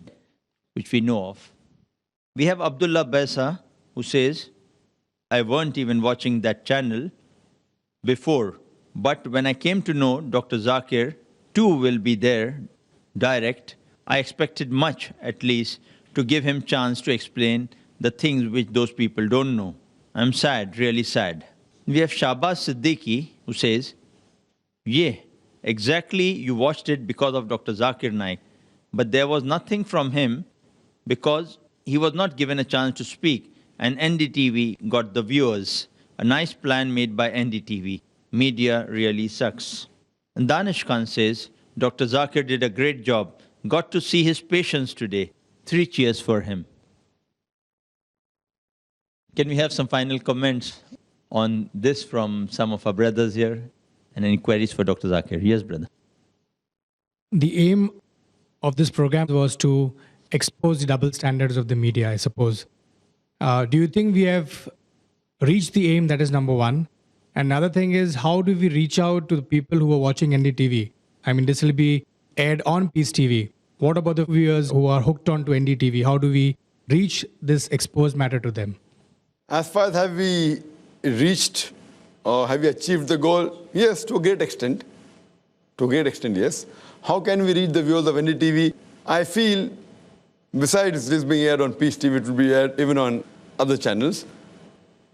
which we know of. We have Abdullah Besa who says, I weren't even watching that channel before, but when I came to know Dr. Zakir too will be there, direct, I expected much at least to give him chance to explain the things which those people don't know. I'm sad, really sad. We have Shahbaz Siddiqui who says, yeah, exactly, you watched it because of Dr. Zakir Naik, but there was nothing from him because he was not given a chance to speak, and NDTV got the viewers. A nice plan made by NDTV. Media really sucks. And Danish Khan says, Dr. Zakir did a great job. Got to see his patients today. 3 cheers for him. Can we have some final comments on this from some of our brothers here? And any queries for Dr. Zakir? Yes, brother. The aim of this program was to expose the double standards of the media, I suppose. Do you think we have reached the aim? That is number one. Another thing is, how do we reach out to the people who are watching NDTV? I mean, this will be aired on Peace TV. What about the viewers who are hooked on to NDTV? How do we reach this exposed matter to them? As far as have we reached or have we achieved the goal? Yes, to a great extent. To a great extent, yes. How can we reach the viewers of NDTV? I feel besides this being aired on Peace TV, it will be aired even on other channels.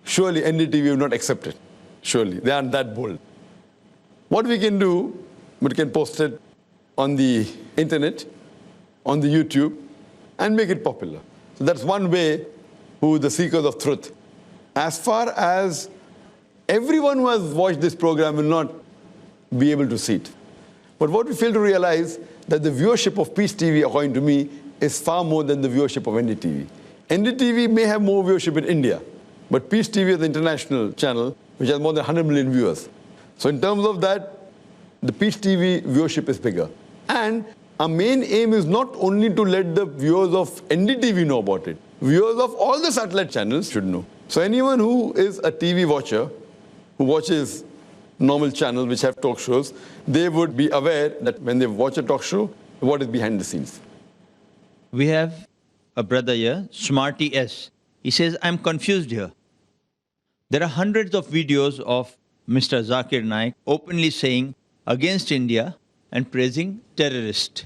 Surely NDTV will not accept it. Surely. They aren't that bold. What we can do, we can post it on the internet, on the YouTube, and make it popular. So that's one way who the seekers of truth. As far as everyone who has watched this program will not be able to see it. But what we fail to realize that the viewership of Peace TV, according to me, is far more than the viewership of NDTV. NDTV may have more viewership in India, but Peace TV is an international channel which has more than 100 million viewers. So in terms of that, the Peace TV viewership is bigger. And our main aim is not only to let the viewers of NDTV know about it. Viewers of all the satellite channels should know. So anyone who is a TV watcher, who watches normal channels which have talk shows, they would be aware that when they watch a talk show, what is behind the scenes. We have a brother here, Smarty S. He says, I'm confused here. There are hundreds of videos of Mr. Zakir Naik openly saying against India and praising terrorists.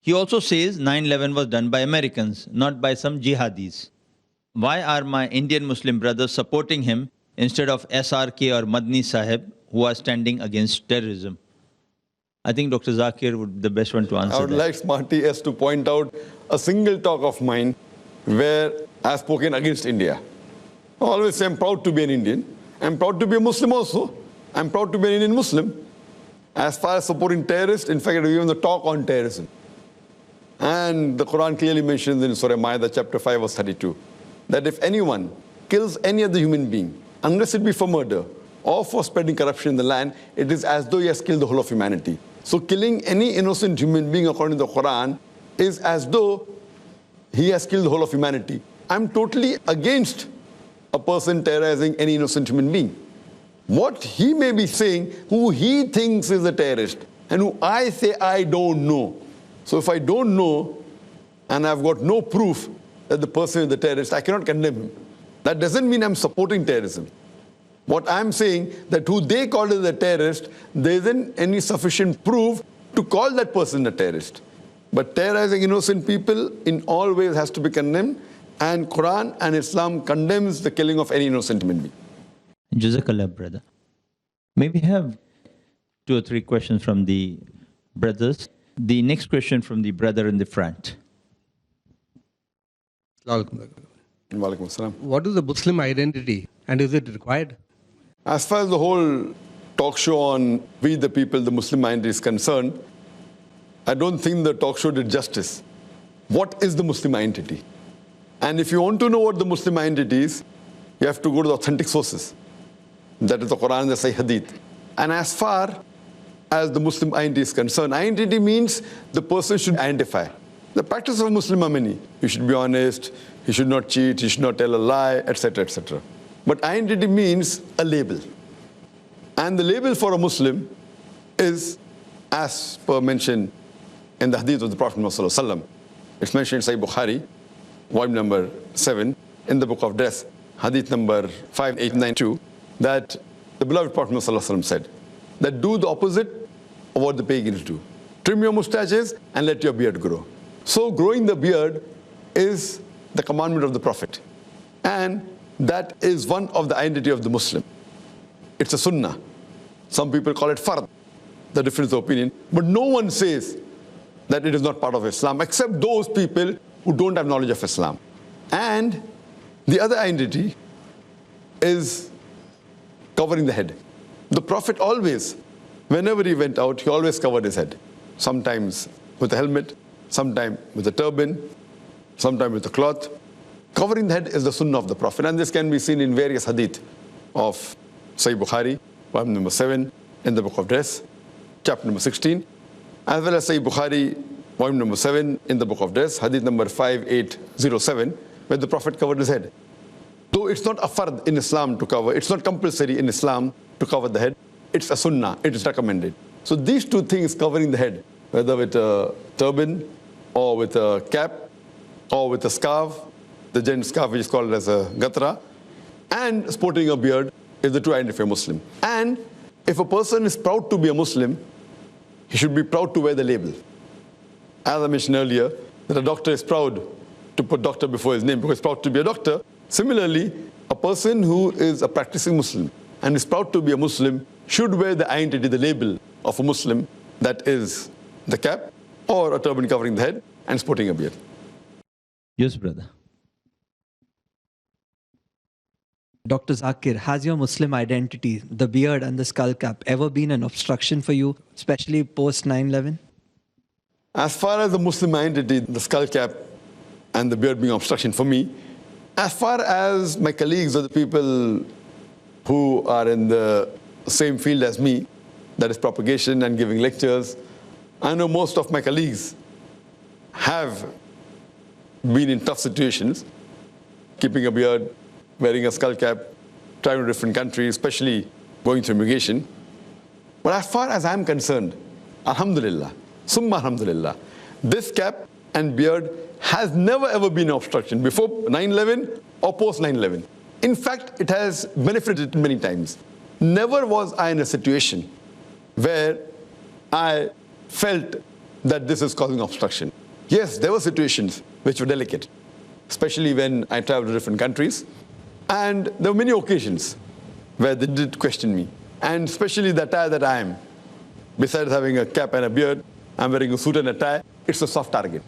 He also says 9/11 was done by Americans, not by some jihadis. Why are my Indian Muslim brothers supporting him instead of SRK or Madni Sahib, who are standing against terrorism? I think Dr. Zakir would be the best one to answer I would that. like Smarty S to point out a single talk of mine where I have spoken against India. I always say I'm proud to be an Indian. I'm proud to be a Muslim also. I'm proud to be an Indian Muslim. As far as supporting terrorists, in fact, I've given the talk on terrorism. And the Quran clearly mentions in Surah Ma'idah, chapter 5, verse 32, that if anyone kills any other human being, unless it be for murder or for spreading corruption in the land, it is as though he has killed the whole of humanity. So killing any innocent human being, according to the Quran, is as though he has killed the whole of humanity. I'm totally against a person terrorizing any innocent human being. What he may be saying, who he thinks is a terrorist, and who I say I don't know. So if I don't know, and I've got no proof that the person is the terrorist, I cannot condemn him. That doesn't mean I'm supporting terrorism. What I'm saying, that who they call as a terrorist, there isn't any sufficient proof to call that person a terrorist. But terrorizing innocent people in all ways has to be condemned, and Quran and Islam condemns the killing of any innocent human being. Jazakallah, brother. May we have 2 or 3 questions from the brothers? The next question from the brother in the front. What is the Muslim identity, and is it required? As far as the whole talk show on We the People, the Muslim identity is concerned, I don't think the talk show did justice. What is the Muslim identity? And if you want to know what the Muslim identity is, you have to go to the authentic sources. That is the Quran and the Sahih Hadith. And as far as the Muslim identity is concerned, identity means the person should identify. The practice of Muslim are many. You should be honest, you should not cheat, you should not tell a lie, etc., etc. But identity means a label. And the label for a Muslim is, as per mentioned in the hadith of the Prophet Muhammad ﷺ. It's mentioned in Sahih Bukhari, volume number 7, in the book of dress, hadith number 5892, that the beloved Prophet Muhammad ﷺ said, that do the opposite of what the pagans do. Trim your mustaches and let your beard grow. So growing the beard is the commandment of the Prophet. And that is one of the identity of the Muslim. It's a sunnah. Some people call it fard, the difference of opinion. But no one says that it is not part of Islam, except those people who don't have knowledge of Islam. And the other identity is covering the head. The Prophet always, whenever he went out, he always covered his head. Sometimes with a helmet, sometimes with a turban, sometimes with a cloth. Covering the head is the sunnah of the Prophet. And this can be seen in various hadith of Sahih Bukhari, volume number 7, in the book of dress, chapter number 16, as well as Sahih Bukhari, volume number 7, in the book of dress, hadith number 5807, where the Prophet covered his head. Though it's not a fard in Islam to cover, it's not compulsory in Islam to cover the head, it's a sunnah, it is recommended. So these two things, covering the head, whether with a turban or with a cap or with a scarf, the gent scarf which is called as a gatra, and sporting a beard, is the true identity of a Muslim. And if a person is proud to be a Muslim, he should be proud to wear the label. As I mentioned earlier, that a doctor is proud to put doctor before his name because he's proud to be a doctor. Similarly, a person who is a practicing Muslim and is proud to be a Muslim should wear the identity, the label of a Muslim, that is the cap or a turban covering the head and sporting a beard. Yes, brother. Dr. Zakir, has your Muslim identity, the beard and the skull cap, ever been an obstruction for you, especially post 9/11? As far as the Muslim identity, the skull cap and the beard being obstruction for me, as far as my colleagues or the people who are in the same field as me, that is propagation and giving lectures, I know most of my colleagues have been in tough situations, keeping a beard, wearing a skull cap, traveling to different countries, especially going through immigration. But as far as I'm concerned, alhamdulillah, summa alhamdulillah, this cap and beard has never ever been an obstruction before 9/11 or post 9/11. In fact, it has benefited many times. Never was I in a situation where I felt that this is causing obstruction. Yes, there were situations which were delicate, especially when I traveled to different countries. And there were many occasions where they did question me. And especially the attire that I am. Besides having a cap and a beard, I'm wearing a suit and a tie. It's a soft target.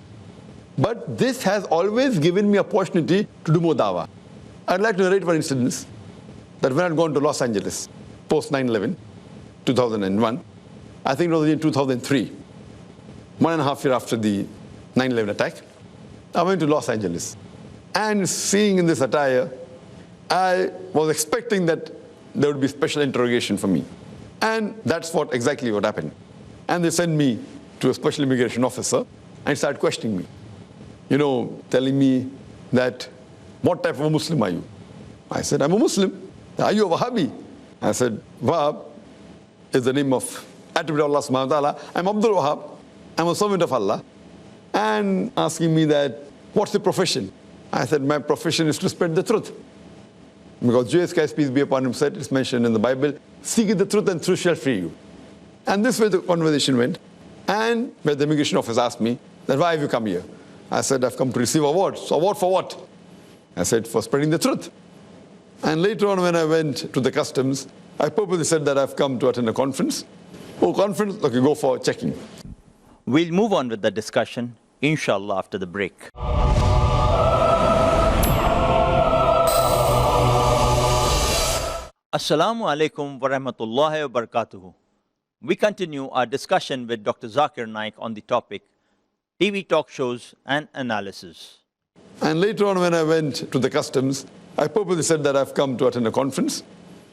But this has always given me opportunity to do more dawah. I'd like to narrate one incident that when I'd gone to Los Angeles, post 9/11, 2001, I think it was in 2003, 1.5 years after the 9/11 attack, I went to Los Angeles. And seeing in this attire, I was expecting that there would be special interrogation for me. And that's exactly what happened. And they sent me to a special immigration officer and started questioning me. You know, telling me that, what type of a Muslim are you? I said, I'm a Muslim. Are you a Wahhabi? I said, Wahhab is the name of attribute of Allah subhanahu wa ta'ala. I'm Abdul Wahhab. I'm a servant of Allah. And asking me that, what's your profession? I said, my profession is to spread the truth. Because Jesus Christ, peace be upon him, said, it's mentioned in the Bible, seek the truth and truth shall free you. And this way the conversation went. And when the immigration officer asked me, that why have you come here? I said, I've come to receive awards. Award for what? I said, for spreading the truth. And later on when I went to the customs, I purposely said that I've come to attend a conference. Oh, conference? Okay, go for checking. We'll move on with the discussion, inshallah, after the break. Assalamu alaikum wa rahmatullahi wa barakatuhu. We continue our discussion with Dr. Zakir Naik on the topic TV talk shows and analysis. And later on when I went to the customs, I purposely said that I've come to attend a conference.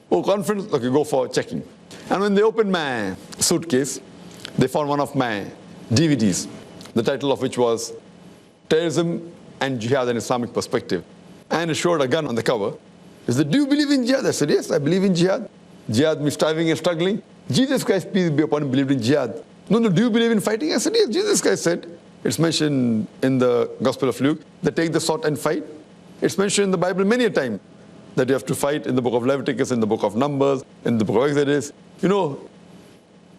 Oh, conference? Okay, go for checking. And when they opened my suitcase, they found one of my DVDs, the title of which was Terrorism and Jihad in Islamic Perspective. And it showed a gun on the cover. He said, do you believe in jihad? I said, yes, I believe in jihad. Jihad means striving and struggling. Jesus Christ, peace be upon him, believed in jihad. No, do you believe in fighting? I said, yes, Jesus Christ said. It's mentioned in the Gospel of Luke that take the sword and fight. It's mentioned in the Bible many a time that you have to fight in the book of Leviticus, in the book of Numbers, in the book of Exodus. You know,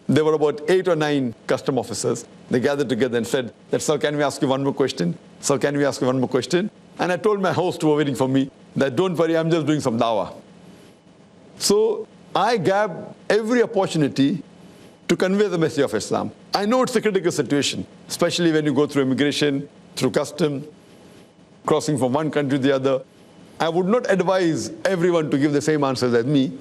there were about 8 or 9 custom officers. They gathered together and said that, sir, can we ask you one more question? Sir, can we ask you one more question? And I told my host who were waiting for me that don't worry, I'm just doing some dawah. So I grabbed every opportunity to convey the message of Islam. I know it's a critical situation, especially when you go through immigration, through custom, crossing from one country to the other. I would not advise everyone to give the same answers as me,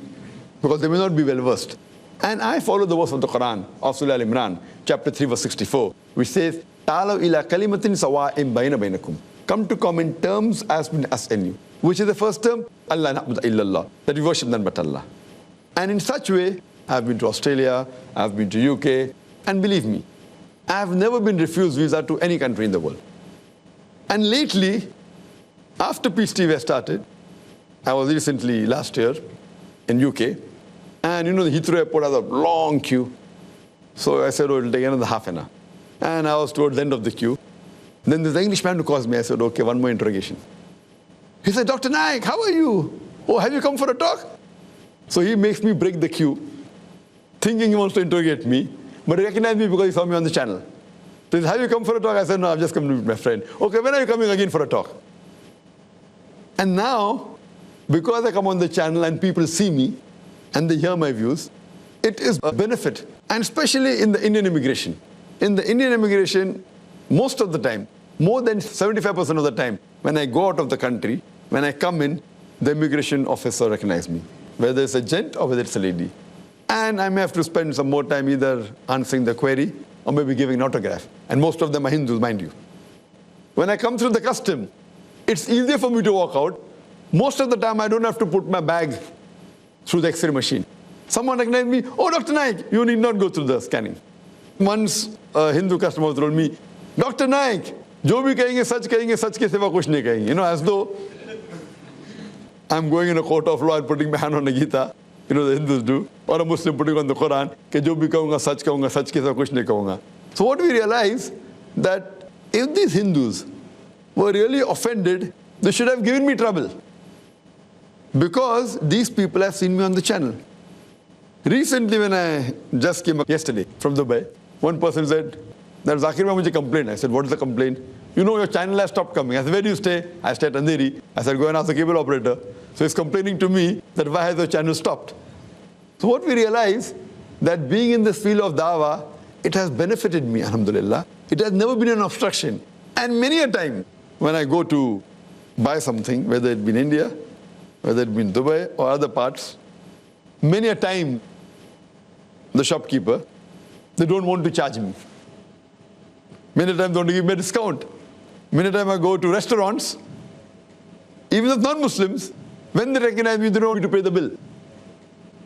because they may not be well versed. And I follow the verse of the Quran, of Surah Al-Imran, chapter 3, verse 64, which says, "Ta'alaw ila kalimatin sawa'in bayna bainakum." Come to common terms as between us and you. Which is the first term? Allah na'budu illallah, that we worship none but Allah. And in such way, I've been to Australia, I've been to UK, and believe me, I've never been refused visa to any country in the world. And lately, after Peace TV started, I was recently last year in UK, and you know the Heathrow airport has a long queue. So I said, oh, it'll take another half an hour. And I was towards the end of the queue. Then there's an Englishman who calls me. I said, okay, one more interrogation. He said, Dr. Naik, how are you? Oh, have you come for a talk? So he makes me break the queue, thinking he wants to interrogate me, but he recognized me because he saw me on the channel. So have you come for a talk? I said, no, I've just come to meet my friend. Okay, when are you coming again for a talk? And now, because I come on the channel and people see me and they hear my views, it is a benefit. And especially in the Indian immigration. In the Indian immigration, most of the time, more than 75% of the time, when I go out of the country, when I come in, the immigration officer recognizes me, whether it's a gent or whether it's a lady. And I may have to spend some more time either answering the query or maybe giving an autograph. And most of them are Hindus, mind you. When I come through the custom, it's easier for me to walk out. Most of the time, I don't have to put my bag through the X-ray machine. Someone recognized me, oh, Dr. Naik, you need not go through the scanning. Once a Hindu customer told me, Dr. Naik, jo bhi kahenge, sach ke siva kuch nahi kahenge. You know, as though I'm going in a court of law and putting my hand on the Gita, you know, the Hindus do, or a Muslim putting on the Quran, ke jo bhi kahunga, sach ke siva kuch nahi kahunga. So what we realize, that if these Hindus were really offended, they should have given me trouble. Because these people have seen me on the channel. Recently, when I just came up yesterday from Dubai, one person said, that Zakir Naik complained. I said, what is the complaint? You know, your channel has stopped coming. I said, where do you stay? I stay at Andheri. I said, go and ask the cable operator. So he's complaining to me that why has the channel stopped? So what we realize, that being in this field of dawah, it has benefited me, alhamdulillah. It has never been an obstruction. And many a time, when I go to buy something, whether it be in India, whether it be in Dubai or other parts, many a time, the shopkeeper, they don't want to charge me. Many times they want to give me a discount. Many times I go to restaurants, even as non-Muslims, when they recognize me, they don't want me to pay the bill.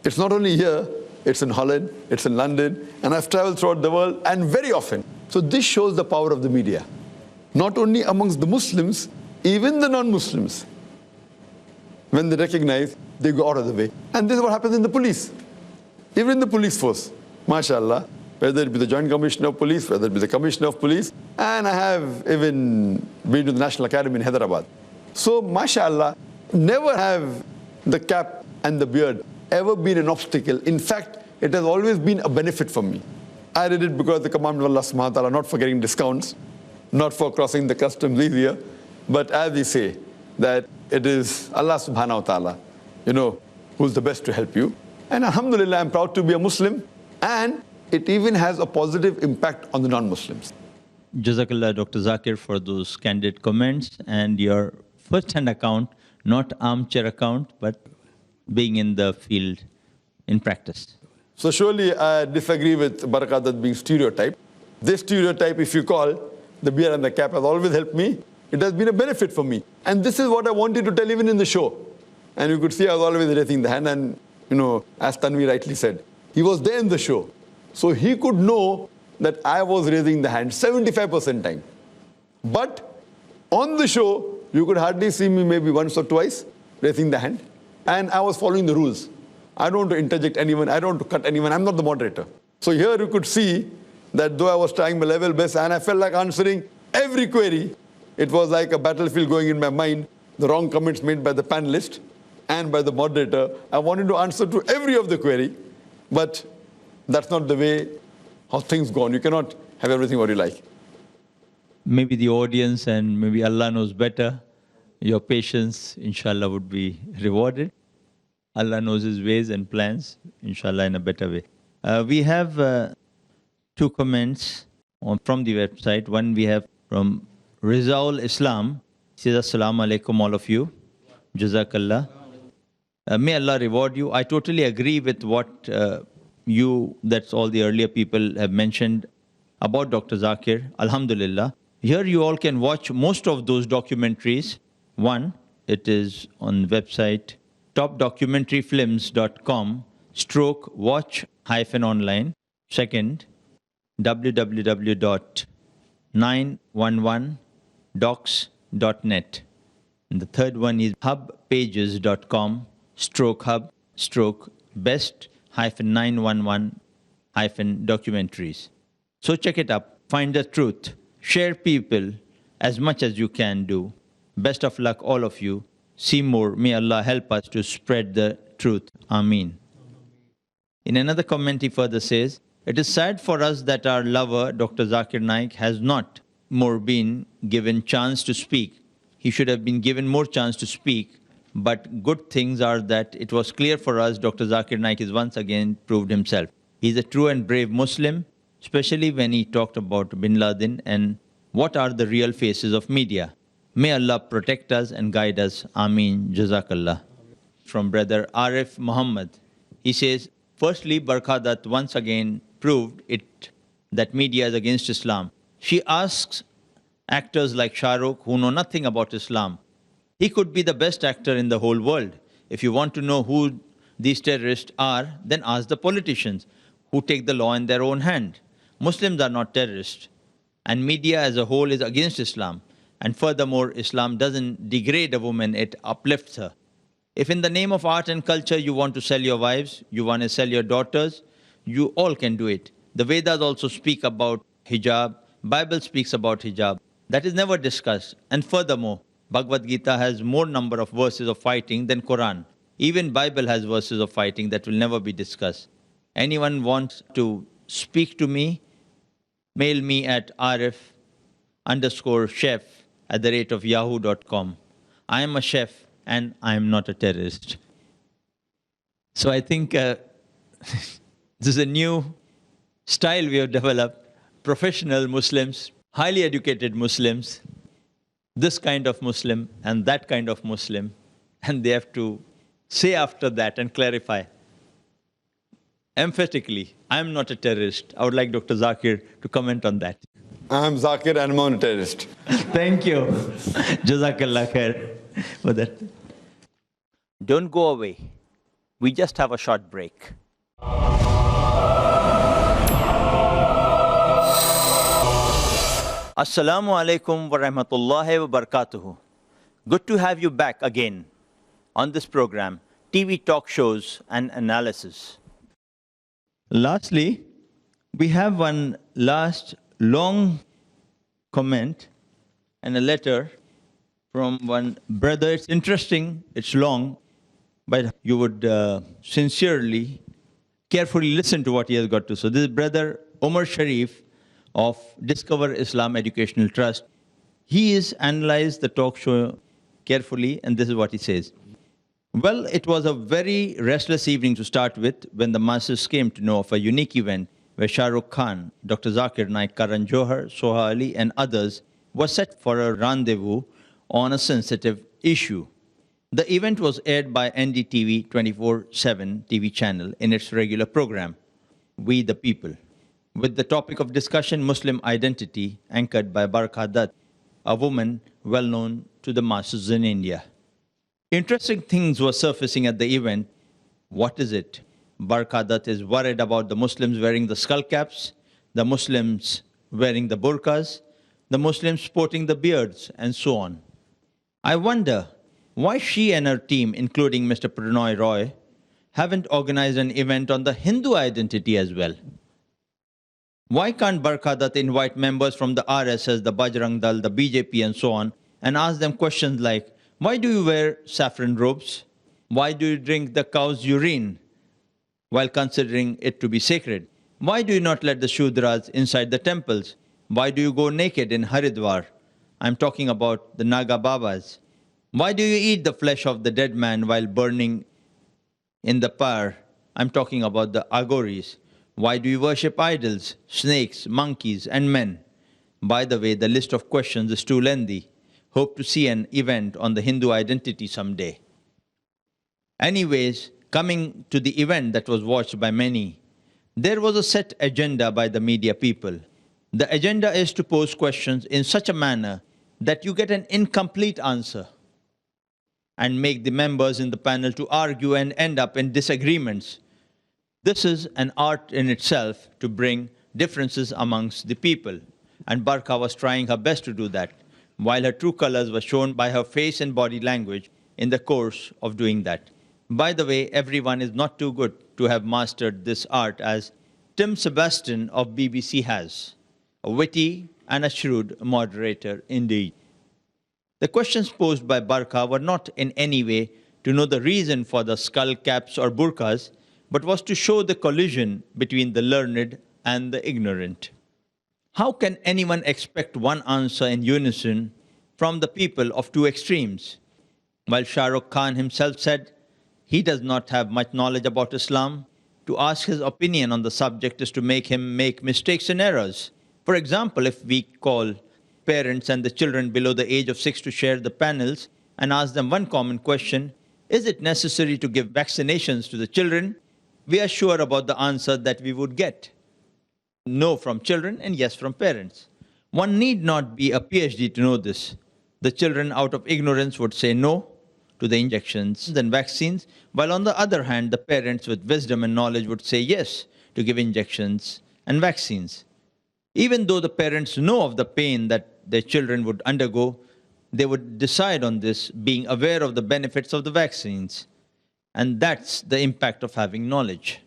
It's not only here, it's in Holland, it's in London, and I've traveled throughout the world, and very often. So this shows the power of the media. Not only amongst the Muslims, even the non-Muslims. When they recognize, they go out of the way. And this is what happens in the police. Even in the police force, mashallah, whether it be the Joint Commissioner of Police, whether it be the Commissioner of Police, and I have even been to the National Academy in Hyderabad. So, mashallah, never have the cap and the beard ever been an obstacle. In fact, it has always been a benefit for me. I did it because of the commandment of Allah subhanahu wa ta'ala, not for getting discounts, not for crossing the customs easier, but as we say, that it is Allah subhanahu wa ta'ala, you know, who's the best to help you. And alhamdulillah, I'm proud to be a Muslim, and it even has a positive impact on the non-Muslims. Jazakallah, Dr. Zakir, for those candid comments and your first-hand account, not armchair account, but being in the field in practice. So surely I disagree with Barakadat being stereotype. This stereotype, if you call, the beard and the cap has always helped me. It has been a benefit for me. And this is what I wanted to tell even in the show. And you could see I was always raising the hand, and, you know, as Tanvi rightly said, he was there in the show. So he could know that I was raising the hand 75% time. But on the show, you could hardly see me maybe once or twice raising the hand. And I was following the rules. I don't want to interject anyone. I don't want to cut anyone. I'm not the moderator. So here you could see that though I was trying my level best and I felt like answering every query, it was like a battlefield going in my mind, the wrong comments made by the panelist and by the moderator. I wanted to answer to every of the query, but that's not the way how things go on. You cannot have everything what you like. Maybe the audience and maybe Allah knows better. Your patience, inshallah, would be rewarded. Allah knows His ways and plans, inshallah, in a better way. We have two comments from the website. One we have from Rizaul Islam. He says, Assalamu alaikum, all of you. Jazakallah. May Allah reward you. I totally agree with what that's all the earlier people have mentioned about Dr. Zakir. Alhamdulillah. Here you all can watch most of those documentaries. One, it is on the website topdocumentaryfilms.com/watch-online. Second, www.911docs.net. And the third one is hubpages.com/hub-best-911-documentaries. So check it up, find the truth, share people as much as you can do. Best of luck, all of you. See more. May Allah help us to spread the truth. Ameen. In another comment, he further says, It is sad for us that our lover, Dr. Zakir Naik, has not more been given chance to speak. He should have been given more chance to speak. But good things are that it was clear for us Dr. Zakir Naik is once again proved himself. He's a true and brave Muslim, especially when he talked about Bin Laden and what are the real faces of media. May Allah protect us and guide us. Ameen. Jazakallah. From brother Arif Muhammad. He says, firstly, Barkhadat once again proved it that media is against Islam. She asks actors like Shah Rukh who know nothing about Islam. He could be the best actor in the whole world. If you want to know who these terrorists are, then ask the politicians who take the law in their own hand. Muslims are not terrorists. And media as a whole is against Islam. And furthermore, Islam doesn't degrade a woman, it uplifts her. If in the name of art and culture you want to sell your wives, you want to sell your daughters, you all can do it. The Vedas also speak about hijab. Bible speaks about hijab. That is never discussed. And furthermore, Bhagavad Gita has more number of verses of fighting than Quran. Even Bible has verses of fighting that will never be discussed. Anyone wants to speak to me, mail me at arif_chef@yahoo.com. I am a chef and I am not a terrorist. So I think this is a new style we have developed. Professional Muslims, highly educated Muslims, this kind of Muslim and that kind of Muslim, and they have to say after that and clarify. Emphatically, I am not a terrorist. I would like Dr. Zakir to comment on that. I am Zakir and I'm not a terrorist. Thank you. Jazakallah khair for that. Don't go away. We just have a short break. Assalamu alaikum wa rahmatullahi wa barakatuhu. Good to have you back again on this program, TV talk shows and analysis. Lastly, we have one last long comment and a letter from one brother. It's interesting, it's long, but you would sincerely, carefully listen to what he has got to say. This is brother Omar Sharif of Discover Islam Educational Trust. He has analyzed the talk show carefully, and this is what he says. Well, it was a very restless evening to start with when the masses came to know of a unique event where Shah Rukh Khan, Dr. Zakir Naik, Karan Johar, Soha Ali, and others were set for a rendezvous on a sensitive issue. The event was aired by NDTV 24/7 TV channel in its regular program, We the People, with the topic of discussion Muslim identity, anchored by Barkhadat, a woman well known to the masses in India. Interesting things were surfacing at the event. What is it? Barkhadat is worried about the Muslims wearing the skull caps, the Muslims wearing the burqas, the Muslims sporting the beards, and so on. I wonder why she and her team, including Mr. Pranoy Roy, haven't organized an event on the Hindu identity as well. Why can't Barkhadat invite members from the RSS, the Bajrang Dal, the BJP, and so on, and ask them questions like, why do you wear saffron robes? Why do you drink the cow's urine while considering it to be sacred? Why do you not let the Shudras inside the temples? Why do you go naked in Haridwar? I'm talking about the Naga Babas. Why do you eat the flesh of the dead man while burning in the pyre? I'm talking about the Agoris. Why do you worship idols, snakes, monkeys, and men? By the way, the list of questions is too lengthy. Hope to see an event on the Hindu identity someday. Anyways, coming to the event that was watched by many, there was a set agenda by the media people. The agenda is to pose questions in such a manner that you get an incomplete answer and make the members in the panel to argue and end up in disagreements. This is an art in itself to bring differences amongst the people, and Barkha was trying her best to do that, while her true colors were shown by her face and body language in the course of doing that. By the way, everyone is not too good to have mastered this art as Tim Sebastian of BBC has, a witty and a shrewd moderator indeed. The questions posed by Barkha were not in any way to know the reason for the skull caps or burqas, but was to show the collision between the learned and the ignorant. How can anyone expect one answer in unison from the people of two extremes? While Shah Rukh Khan himself said he does not have much knowledge about Islam, to ask his opinion on the subject is to make him make mistakes and errors. For example, if we call parents and the children below the age of 6 to share the panels and ask them one common question, is it necessary to give vaccinations to the children? We are sure about the answer that we would get. No from children and yes from parents. One need not be a PhD to know this. The children out of ignorance would say no to the injections and vaccines, while on the other hand, the parents with wisdom and knowledge would say yes to give injections and vaccines. Even though the parents know of the pain that their children would undergo, they would decide on this being aware of the benefits of the vaccines. And that's the impact of having knowledge.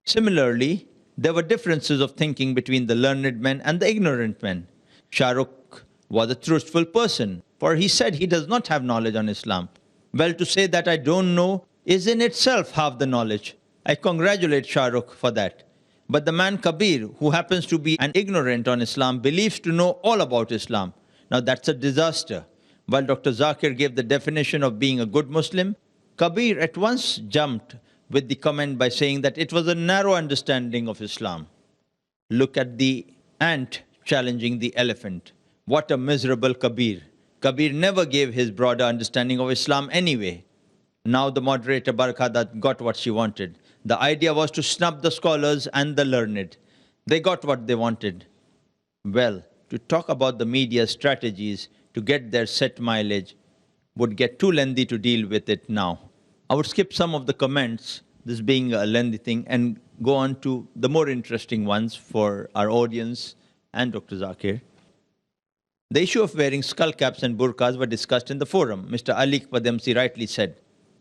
Similarly, there were differences of thinking between the learned men and the ignorant men. Shah Rukh was a truthful person, for he said he does not have knowledge on Islam. Well, to say that I don't know is in itself half the knowledge. I congratulate Shah Rukh for that. But the man Kabir, who happens to be an ignorant on Islam, believes to know all about Islam. Now that's a disaster. While Dr. Zakir gave the definition of being a good Muslim, Kabir at once jumped with the comment by saying that it was a narrow understanding of Islam. Look at the ant challenging the elephant. What a miserable Kabir. Kabir never gave his broader understanding of Islam anyway. Now the moderator Barakadat got what she wanted. The idea was to snub the scholars and the learned. They got what they wanted. Well, to talk about the media's strategies to get their set mileage would get too lengthy to deal with it now. I would skip some of the comments, this being a lengthy thing, and go on to the more interesting ones for our audience and Dr. Zakir. The issue of wearing skull caps and burqas were discussed in the forum. Mr. Ali Padamsi rightly said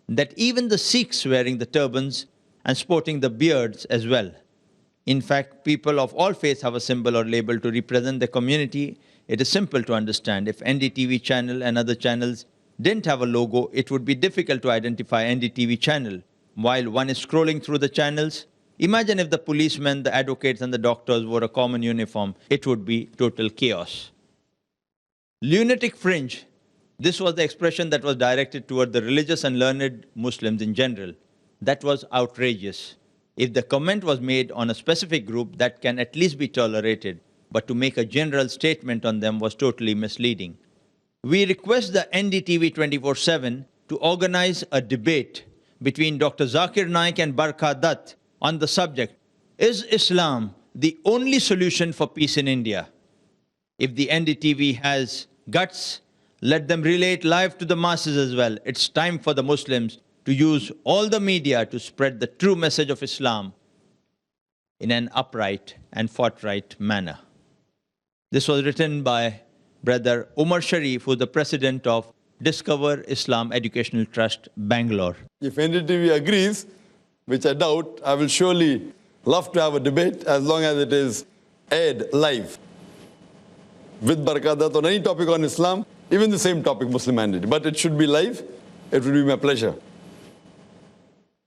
that even the Sikhs wearing the turbans and sporting the beards as well. In fact, people of all faiths have a symbol or label to represent their community. It is simple to understand. If NDTV channel and other channels didn't have a logo, it would be difficult to identify NDTV channel. While one is scrolling through the channels, imagine if the policemen, the advocates and the doctors wore a common uniform. It would be total chaos. Lunatic fringe. This was the expression that was directed toward the religious and learned Muslims in general. That was outrageous. If the comment was made on a specific group, that can at least be tolerated. But to make a general statement on them was totally misleading. We request the NDTV 24/7 to organize a debate between Dr. Zakir Naik and Barka Dutt on the subject, is Islam the only solution for peace in India? If the NDTV has guts, let them relay it live to the masses as well. It's time for the Muslims to use all the media to spread the true message of Islam in an upright and forthright manner. This was written by Brother Umar Sharif, who is the president of Discover Islam Educational Trust, Bangalore. If NDTV agrees, which I doubt, I will surely love to have a debate as long as it is aired live with Barakadat on any topic on Islam, even the same topic, Muslim mandate. But it should be live. It would be my pleasure.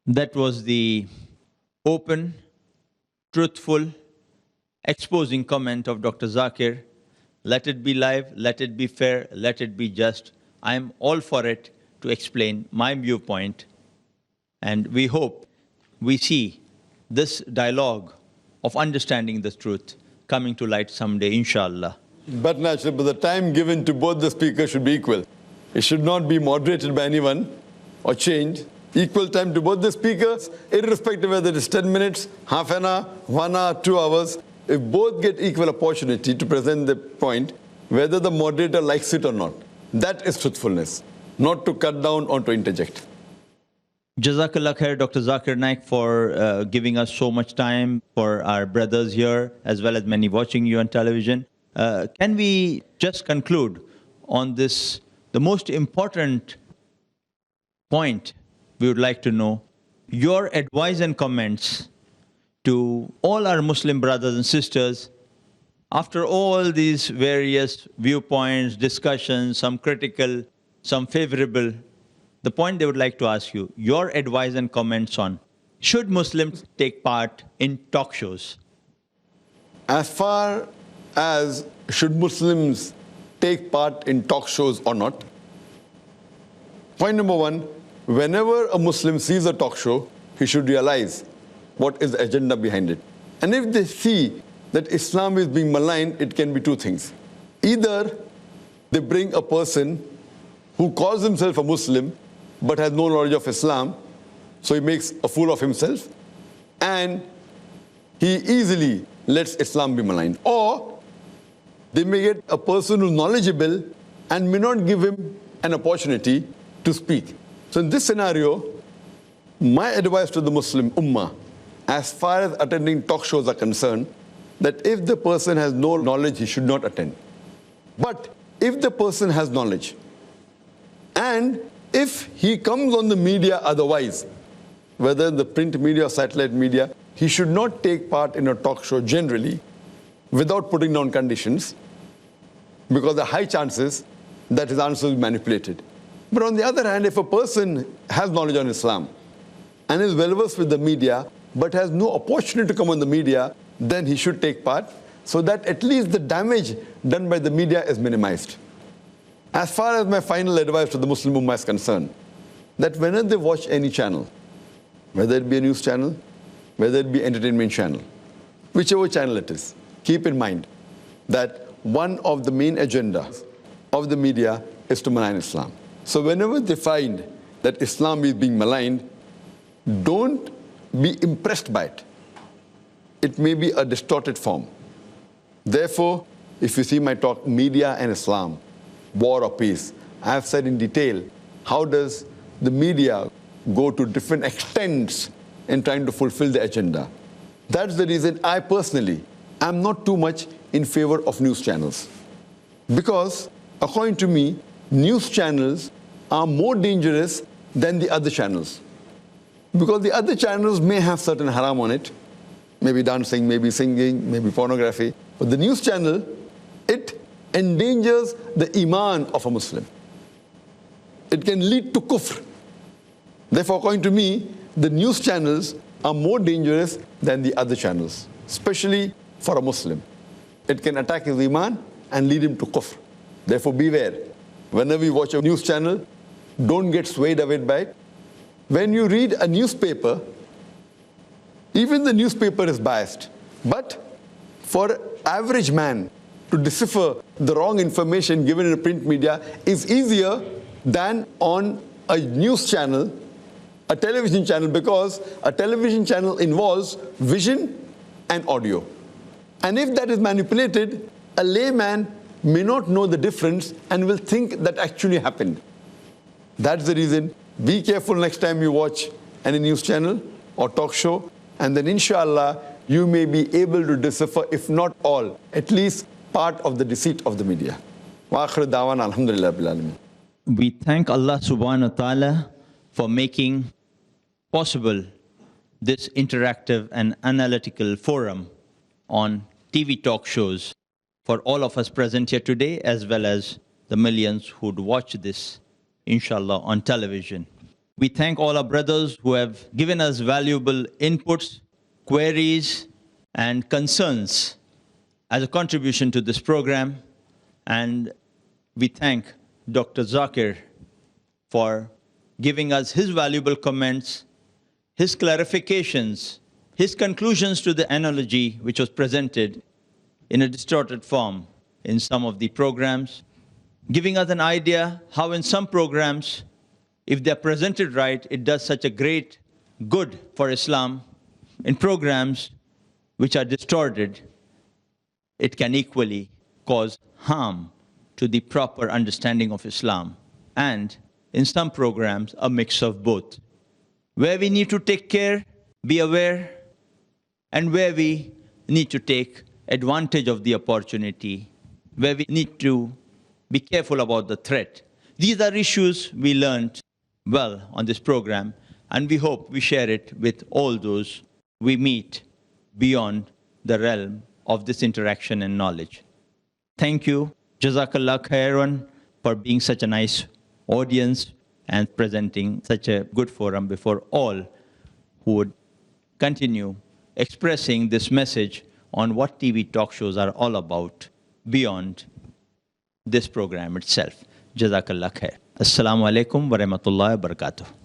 That was the open, truthful, exposing comment of Dr. Zakir. Let it be live, let it be fair, let it be just. I am all for it to explain my viewpoint. And we hope we see this dialogue of understanding the truth coming to light someday, inshallah. But naturally, but the time given to both the speakers should be equal. It should not be moderated by anyone or changed. Equal time to both the speakers, irrespective whether it is 10 minutes, half an hour, 1 hour, 2 hours. If both get equal opportunity to present the point, whether the moderator likes it or not, that is truthfulness, not to cut down or to interject. Jazakallah khair, Dr. Zakir Naik, for giving us so much time, for our brothers here, as well as many watching you on television. Can we just conclude on this, the most important point we would like to know, your advice and comments to all our Muslim brothers and sisters after all these various viewpoints, discussions, some critical, some favorable. The point they would like to ask you, your advice and comments on, should Muslims take part in talk shows? as far as should Muslims take part in talk shows or not, point number one, whenever a Muslim sees a talk show, he should realize what is the agenda behind it. And if they see that Islam is being maligned, it can be two things. Either they bring a person who calls himself a Muslim but has no knowledge of Islam, so he makes a fool of himself, and he easily lets Islam be maligned. Or they may get a person who's knowledgeable and may not give him an opportunity to speak. So in this scenario, my advice to the Muslim Ummah, as far as attending talk shows are concerned, that if the person has no knowledge, he should not attend. But if the person has knowledge, and if he comes on the media otherwise, whether in the print media or satellite media, he should not take part in a talk show generally without putting down conditions, because there are high chances that his answer will be manipulated. But on the other hand, if a person has knowledge on Islam and is well versed with the media but has no opportunity to come on the media, then he should take part so that at least the damage done by the media is minimized. As far as my final advice to the Muslim Ummah is concerned, that whenever they watch any channel, whether it be a news channel, whether it be entertainment channel, whichever channel it is, keep in mind that one of the main agendas of the media is to malign Islam. So whenever they find that Islam is being maligned, don't be impressed by it. It may be a distorted form. Therefore, if you see my talk, Media and Islam, War or Peace, I have said in detail how does the media go to different extents in trying to fulfill the agenda. That's the reason I personally am not too much in favor of news channels. Because according to me, news channels are more dangerous than the other channels. Because the other channels may have certain haram on it, maybe dancing, maybe singing, maybe pornography. But the news channel, it endangers the iman of a Muslim. It can lead to kufr. Therefore, according to me, the news channels are more dangerous than the other channels, especially for a Muslim. It can attack his iman and lead him to kufr. Therefore, beware. Whenever you watch a news channel, don't get swayed away by it. When you read a newspaper, even the newspaper is biased. But for an average man to decipher the wrong information given in a print media is easier than on a news channel, a television channel, because a television channel involves vision and audio. And if that is manipulated, a layman may not know the difference and will think that actually happened. That's the reason. Be careful next time you watch any news channel or talk show, and then inshallah you may be able to decipher, if not all, at least part of the deceit of the media. Wa akhir da'wana alhamdulillah bil alamin. We thank Allah subhanahu wa ta'ala for making possible this interactive and analytical forum on TV talk shows for all of us present here today, as well as the millions who'd watch this, inshallah, on television. We thank all our brothers who have given us valuable inputs, queries, and concerns as a contribution to this program. And we thank Dr. Zakir for giving us his valuable comments, his clarifications, his conclusions to the analogy which was presented in a distorted form in some of the programs, giving us an idea how in some programs, if they're presented right, it does such a great good for Islam. In programs which are distorted, it can equally cause harm to the proper understanding of Islam. And in some programs, a mix of both. Where we need to take care, be aware, and where we need to take advantage of the opportunity, where we need to be careful about the threat. These are issues we learned well on this program, and we hope we share it with all those we meet beyond the realm of this interaction and knowledge. Thank you, Jazakallah Khairan, for being such a nice audience and presenting such a good forum before all who would continue expressing this message on what TV talk shows are all about beyond this program itself. Jazakallah khair. Assalamu alaikum wa rahmatullahi wa barakatuh.